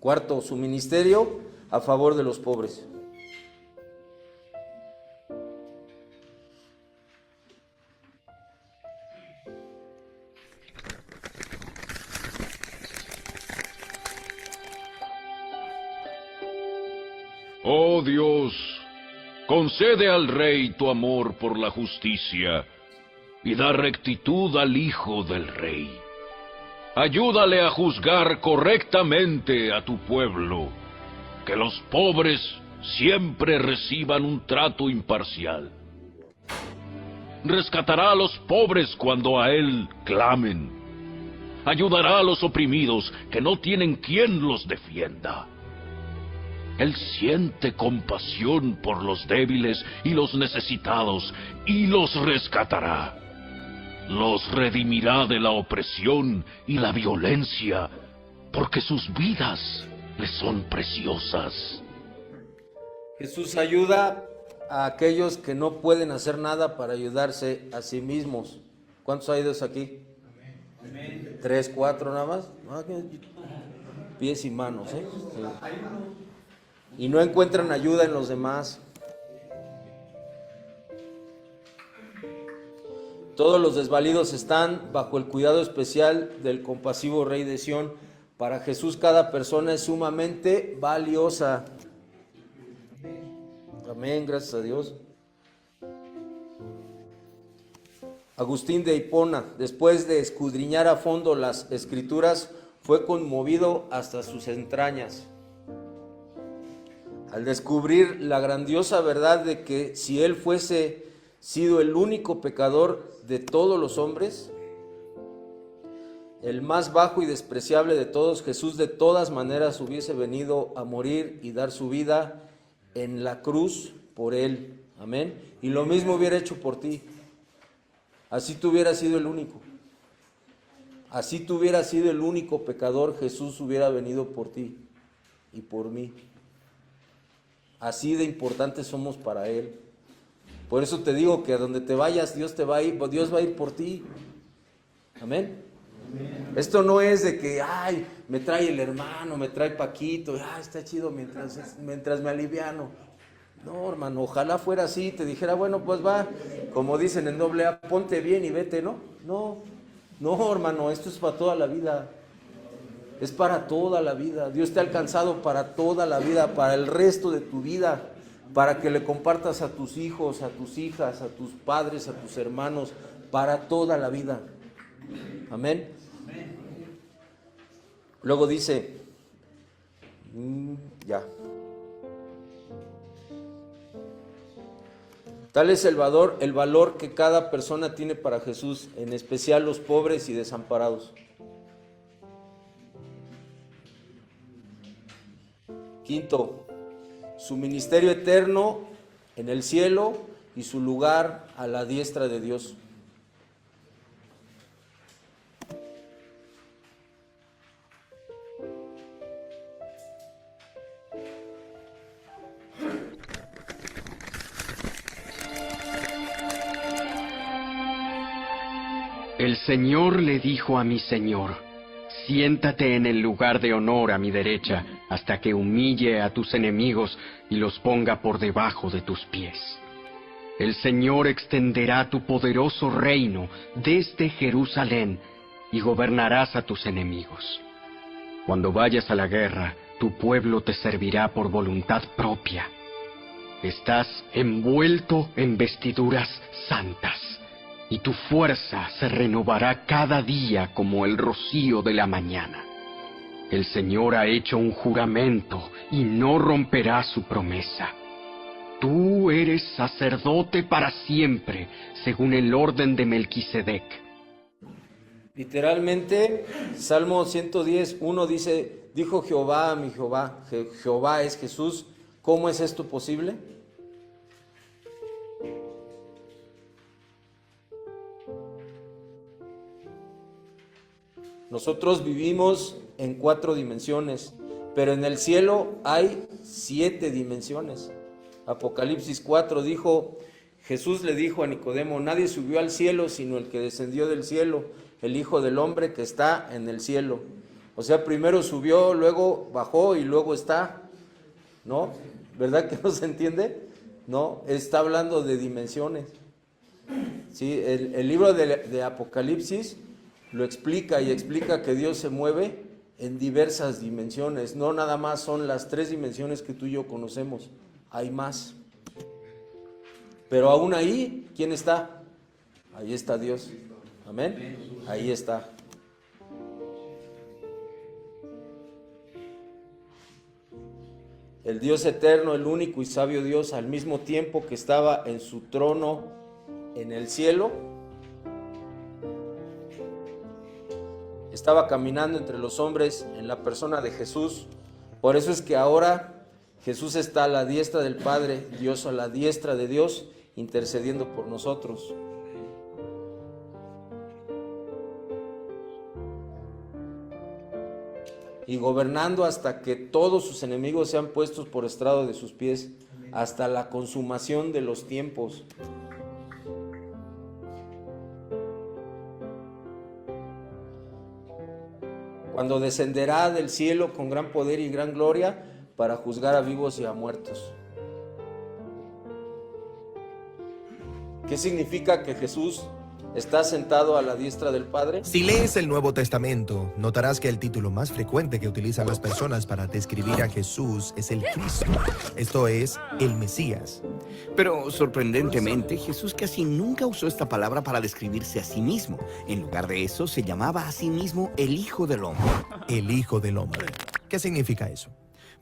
Cuarto, su ministerio a favor de los pobres. Oh Dios, concede al Rey tu amor por la justicia y da rectitud al Hijo del Rey. Ayúdale a juzgar correctamente a tu pueblo, que los pobres siempre reciban un trato imparcial. Rescatará a los pobres cuando a Él clamen. Ayudará a los oprimidos que no tienen quien los defienda. Él siente compasión por los débiles y los necesitados y los rescatará. Los redimirá de la opresión y la violencia, porque sus vidas le son preciosas. Jesús ayuda a aquellos que no pueden hacer nada para ayudarse a sí mismos. ¿Cuántos hay de esos aquí? Amén. 3, 4 nada más. Pies y manos, Sí. Y no encuentran ayuda en los demás. Todos los desvalidos están bajo el cuidado especial del compasivo Rey de Sión. Para Jesús cada persona es sumamente valiosa. Amén, gracias a Dios. Agustín de Hipona, después de escudriñar a fondo las Escrituras, fue conmovido hasta sus entrañas al descubrir la grandiosa verdad de que si él fuese sido el único pecador de todos los hombres, el más bajo y despreciable de todos, Jesús de todas maneras hubiese venido a morir y dar su vida en la cruz por él. Amén. Y lo mismo hubiera hecho por ti. Así tú hubieras sido el único. Así tú hubieras sido el único pecador, Jesús hubiera venido por ti y por mí. Así de importantes somos para Él. Por eso te digo que a donde te vayas, Dios va a ir por ti. Amén. Esto no es de que, ay, me trae el hermano, me trae Paquito, está chido mientras me aliviano. No, hermano, ojalá fuera así, te dijera, bueno, pues va, como dicen en AA, ponte bien y vete, ¿no? No, hermano, esto es para toda la vida. Es para toda la vida. Dios te ha alcanzado para toda la vida, para el resto de tu vida, para que le compartas a tus hijos, a tus hijas, a tus padres, a tus hermanos, para toda la vida. Amén. Luego dice, tal es el valor que cada persona tiene para Jesús, en especial los pobres y desamparados. Quinto, su ministerio eterno en el cielo y su lugar a la diestra de Dios. El Señor le dijo a mi Señor: siéntate en el lugar de honor a mi derecha, hasta que humille a tus enemigos y los ponga por debajo de tus pies. El Señor extenderá tu poderoso reino desde Jerusalén y gobernarás a tus enemigos. Cuando vayas a la guerra, tu pueblo te servirá por voluntad propia. Estás envuelto en vestiduras santas, y tu fuerza se renovará cada día como el rocío de la mañana. El Señor ha hecho un juramento y no romperá su promesa. Tú eres sacerdote para siempre, según el orden de Melquisedec. Literalmente, Salmo 110:1 dice, dijo Jehová a mi Jehová, Jehová es Jesús, ¿cómo es esto posible? Nosotros vivimos en 4 dimensiones, pero en el cielo hay 7 dimensiones. Apocalipsis 4 dijo, Jesús le dijo a Nicodemo, nadie subió al cielo sino el que descendió del cielo, el Hijo del Hombre que está en el cielo. O sea, primero subió, luego bajó y luego está, ¿no? ¿Verdad que no se entiende? No, está hablando de dimensiones. Sí, el libro de Apocalipsis lo explica y explica que Dios se mueve en diversas dimensiones. No nada más son las 3 dimensiones que tú y yo conocemos, hay más. Pero aún ahí, ¿quién está? Ahí está Dios. Amén. Ahí está. El Dios eterno, el único y sabio Dios, al mismo tiempo que estaba en su trono en el cielo, estaba caminando entre los hombres en la persona de Jesús. Por eso es que ahora Jesús está a la diestra del Padre, Dios a la diestra de Dios, intercediendo por nosotros. Y gobernando hasta que todos sus enemigos sean puestos por estrado de sus pies, hasta la consumación de los tiempos. Cuando descenderá del cielo con gran poder y gran gloria para juzgar a vivos y a muertos. ¿Qué significa que Jesús está sentado a la diestra del Padre? Si lees el Nuevo Testamento, notarás que el título más frecuente que utilizan las personas para describir a Jesús es el Cristo, esto es, el Mesías. Pero sorprendentemente, Jesús casi nunca usó esta palabra para describirse a sí mismo. En lugar de eso, se llamaba a sí mismo el Hijo del Hombre. El Hijo del Hombre. ¿Qué significa eso?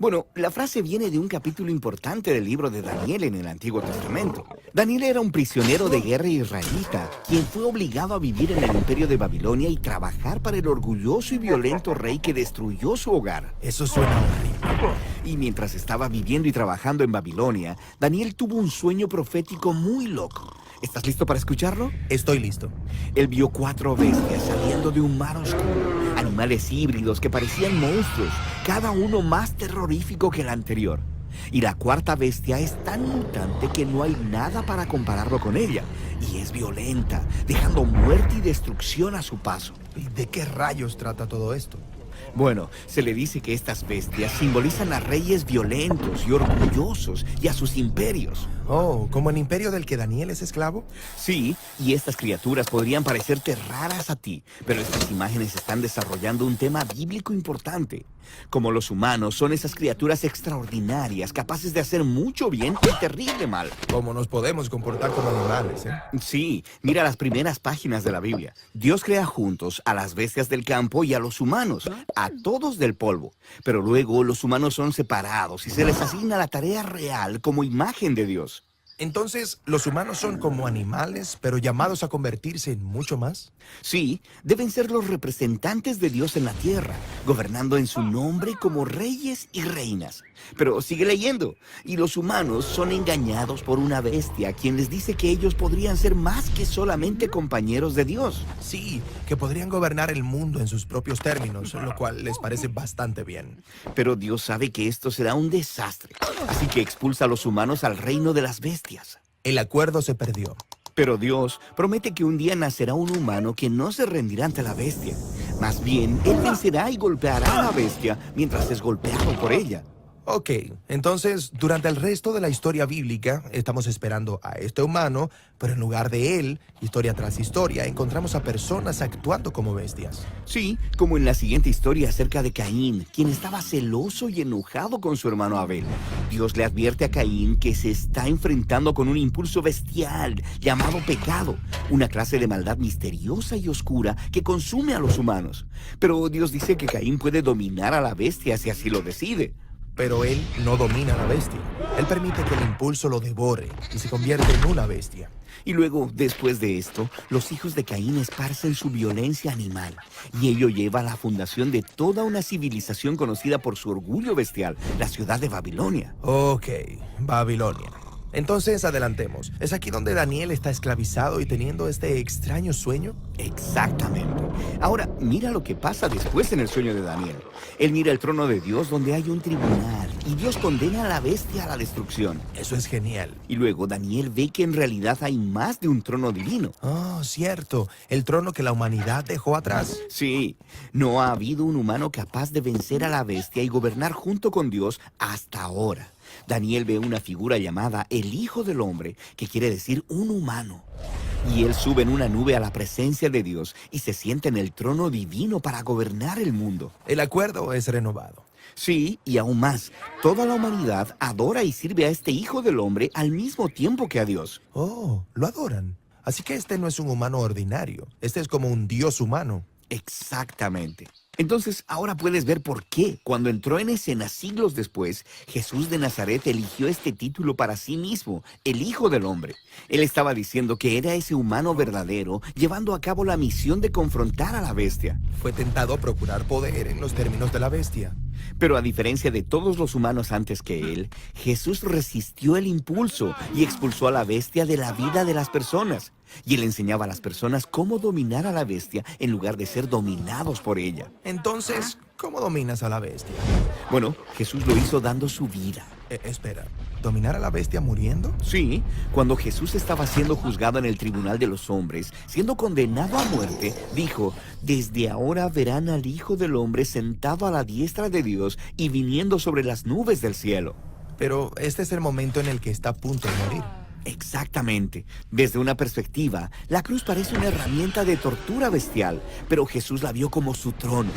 Bueno, la frase viene de un capítulo importante del libro de Daniel en el Antiguo Testamento. Daniel era un prisionero de guerra israelita, quien fue obligado a vivir en el imperio de Babilonia y trabajar para el orgulloso y violento rey que destruyó su hogar. Eso suena horrible. Y mientras estaba viviendo y trabajando en Babilonia, Daniel tuvo un sueño profético muy loco. ¿Estás listo para escucharlo? Estoy listo. Él vio 4 bestias saliendo de un mar oscuro, animales híbridos que parecían monstruos, cada uno más terrorífico que el anterior. Y la 4ª bestia es tan mutante que no hay nada para compararlo con ella, y es violenta, dejando muerte y destrucción a su paso. ¿Y de qué rayos trata todo esto? Bueno, se le dice que estas bestias simbolizan a reyes violentos y orgullosos y a sus imperios. Oh, ¿como el imperio del que Daniel es esclavo? Sí, y estas criaturas podrían parecerte raras a ti, pero estas imágenes están desarrollando un tema bíblico importante. Como los humanos, son esas criaturas extraordinarias, capaces de hacer mucho bien y terrible mal. ¿Cómo nos podemos comportar como animales, Sí, mira las primeras páginas de la Biblia. Dios crea juntos a las bestias del campo y a los humanos, a todos del polvo. Pero luego los humanos son separados y se les asigna la tarea real como imagen de Dios. Entonces, ¿los humanos son como animales, pero llamados a convertirse en mucho más? Sí, deben ser los representantes de Dios en la tierra, gobernando en su nombre como reyes y reinas. Pero sigue leyendo. Y los humanos son engañados por una bestia, quien les dice que ellos podrían ser más que solamente compañeros de Dios. Sí, que podrían gobernar el mundo en sus propios términos, lo cual les parece bastante bien. Pero Dios sabe que esto será un desastre, así que expulsa a los humanos al reino de las bestias. El acuerdo se perdió. Pero Dios promete que un día nacerá un humano que no se rendirá ante la bestia. Más bien, él vencerá y golpeará a la bestia mientras es golpeado por ella. Ok, entonces, durante el resto de la historia bíblica, estamos esperando a este humano, pero en lugar de él, historia tras historia, encontramos a personas actuando como bestias. Sí, como en la siguiente historia acerca de Caín, quien estaba celoso y enojado con su hermano Abel. Dios le advierte a Caín que se está enfrentando con un impulso bestial llamado pecado, una clase de maldad misteriosa y oscura que consume a los humanos. Pero Dios dice que Caín puede dominar a la bestia si así lo decide. Pero él no domina a la bestia. Él permite que el impulso lo devore y se convierte en una bestia. Y luego, después de esto, los hijos de Caín esparcen su violencia animal. Y ello lleva a la fundación de toda una civilización conocida por su orgullo bestial, la ciudad de Babilonia. Ok, Babilonia. Entonces, adelantemos. ¿Es aquí donde Daniel está esclavizado y teniendo este extraño sueño? Exactamente. Ahora, mira lo que pasa después en el sueño de Daniel. Él mira el trono de Dios donde hay un tribunal y Dios condena a la bestia a la destrucción. Eso es genial. Y luego Daniel ve que en realidad hay más de un trono divino. Oh, cierto. El trono que la humanidad dejó atrás. Sí, no ha habido un humano capaz de vencer a la bestia y gobernar junto con Dios hasta ahora. Daniel ve una figura llamada el Hijo del Hombre, que quiere decir un humano. Y él sube en una nube a la presencia de Dios y se sienta en el trono divino para gobernar el mundo. El acuerdo es renovado. Sí, y aún más, toda la humanidad adora y sirve a este Hijo del Hombre al mismo tiempo que a Dios. Oh, lo adoran. Así que este no es un humano ordinario. Este es como un Dios humano. Exactamente. Entonces, ahora puedes ver por qué, cuando entró en escena siglos después, Jesús de Nazaret eligió este título para sí mismo, el Hijo del Hombre. Él estaba diciendo que era ese humano verdadero, llevando a cabo la misión de confrontar a la bestia. Fue tentado a procurar poder en los términos de la bestia. Pero a diferencia de todos los humanos antes que él, Jesús resistió el impulso y expulsó a la bestia de la vida de las personas. Y él enseñaba a las personas cómo dominar a la bestia en lugar de ser dominados por ella. Entonces, ¿cómo dominas a la bestia? Bueno, Jesús lo hizo dando su vida. Espera, ¿dominar a la bestia muriendo? Sí, cuando Jesús estaba siendo juzgado en el tribunal de los hombres, siendo condenado a muerte, dijo: desde ahora verán al Hijo del Hombre sentado a la diestra de Dios y viniendo sobre las nubes del cielo. Pero este es el momento en el que está a punto de morir. Exactamente. Desde una perspectiva, la cruz parece una herramienta de tortura bestial, pero Jesús la vio como su trono.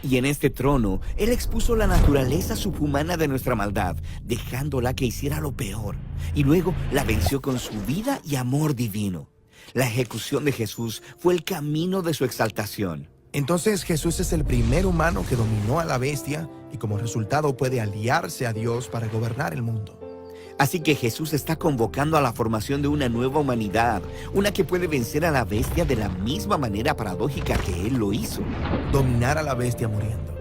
Y en este trono, Él expuso la naturaleza subhumana de nuestra maldad, dejándola que hiciera lo peor. Y luego la venció con su vida y amor divino. La ejecución de Jesús fue el camino de su exaltación. Entonces Jesús es el primer humano que dominó a la bestia y como resultado puede aliarse a Dios para gobernar el mundo. Así que Jesús está convocando a la formación de una nueva humanidad, una que puede vencer a la bestia de la misma manera paradójica que Él lo hizo. Dominar a la bestia muriendo.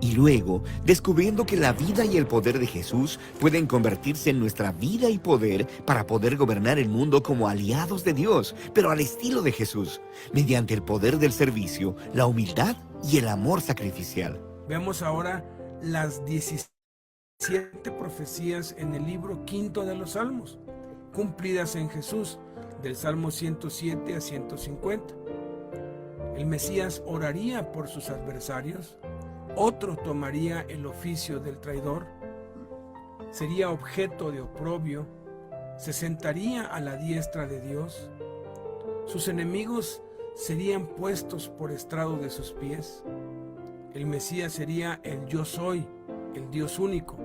Y luego, descubriendo que la vida y el poder de Jesús pueden convertirse en nuestra vida y poder para poder gobernar el mundo como aliados de Dios, pero al estilo de Jesús, mediante el poder del servicio, la humildad y el amor sacrificial. Veamos ahora las 17 profecías en el libro quinto de los Salmos, cumplidas en Jesús, del Salmo 107 a 150. El Mesías oraría por sus adversarios, otro tomaría el oficio del traidor, sería objeto de oprobio, se sentaría a la diestra de Dios, sus enemigos serían puestos por estrado de sus pies. El Mesías sería el Yo Soy, el Dios único.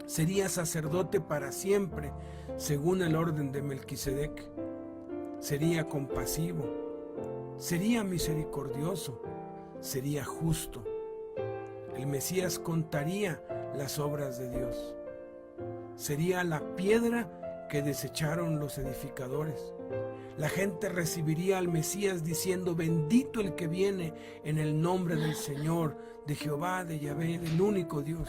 Sería sacerdote para siempre, según el orden de Melquisedec. Sería compasivo, sería misericordioso, sería justo. El Mesías contaría las obras de Dios. Sería la piedra que desecharon los edificadores. La gente recibiría al Mesías diciendo: bendito el que viene en el nombre del Señor, de Jehová, de Yahvé, del único Dios.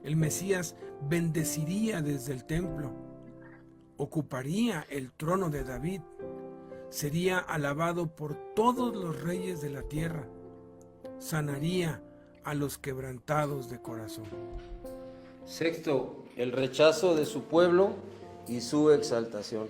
El Mesías bendeciría desde el templo, ocuparía el trono de David, sería alabado por todos los reyes de la tierra, sanaría a los quebrantados de corazón. Sexto, el rechazo de su pueblo y su exaltación.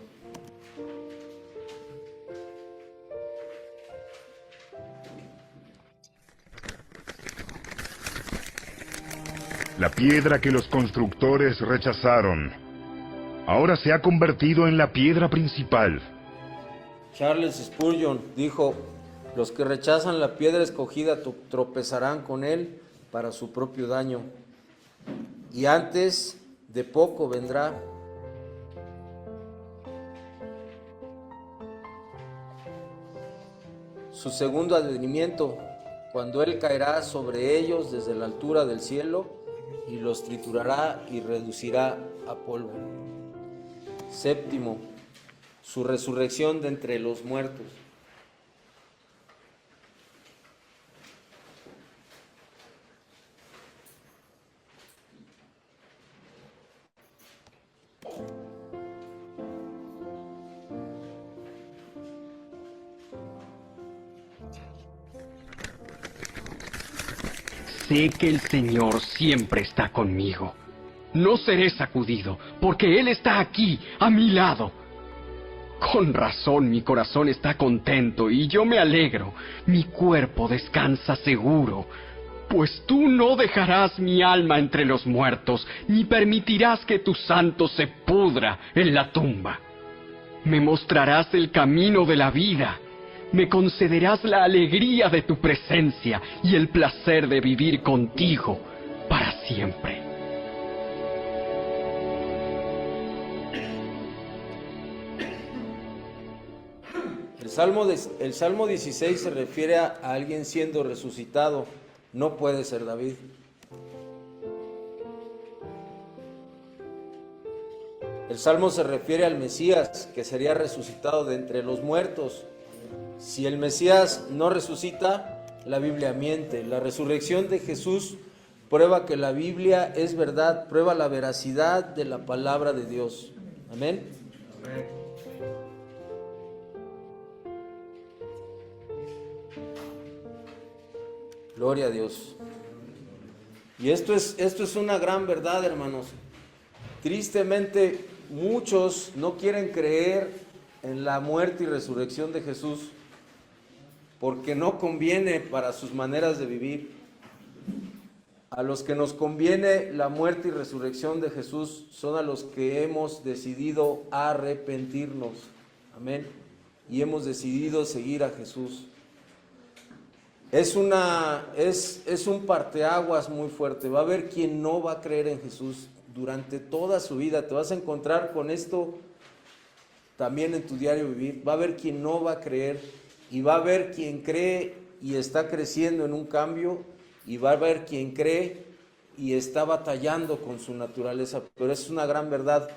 La piedra que los constructores rechazaron, ahora se ha convertido en la piedra principal. Charles Spurgeon dijo: los que rechazan la piedra escogida tropezarán con él para su propio daño, y antes de poco vendrá. Su segundo advenimiento, cuando él caerá sobre ellos desde la altura del cielo y los triturará y reducirá a polvo. Séptimo, su resurrección de entre los muertos. Sé que el Señor siempre está conmigo. No seré sacudido, porque Él está aquí, a mi lado. Con razón mi corazón está contento y yo me alegro. Mi cuerpo descansa seguro, pues tú no dejarás mi alma entre los muertos, ni permitirás que tu santo se pudra en la tumba. Me mostrarás el camino de la vida. Me concederás la alegría de tu presencia y el placer de vivir contigo para siempre. El Salmo 16 se refiere a alguien siendo resucitado. No puede ser David. El Salmo se refiere al Mesías, que sería resucitado de entre los muertos. Si el Mesías no resucita, la Biblia miente. La resurrección de Jesús prueba que la Biblia es verdad, prueba la veracidad de la palabra de Dios. Amén. Amén. Gloria a Dios. Y esto es una gran verdad, hermanos. Tristemente, muchos no quieren creer en la muerte y resurrección de Jesús porque no conviene para sus maneras de vivir. A los que nos conviene la muerte y resurrección de Jesús son a los que hemos decidido arrepentirnos. Amén. Y hemos decidido seguir a Jesús. Es un parteaguas muy fuerte. Va a haber quien no va a creer en Jesús durante toda su vida. Te vas a encontrar con esto también en tu diario vivir. Va a haber quien no va a creer y va a haber quien cree y está creciendo en un cambio, y va a haber quien cree y está batallando con su naturaleza. Pero es una gran verdad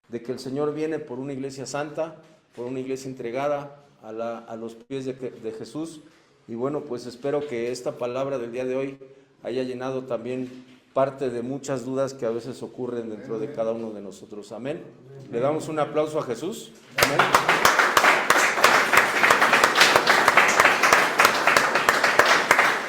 de que el Señor viene por una iglesia santa, por una iglesia entregada a los pies de Jesús. Y bueno, pues espero que esta palabra del día de hoy haya llenado también parte de muchas dudas que a veces ocurren dentro de cada uno de nosotros. Amén. Le damos un aplauso a Jesús. Amén.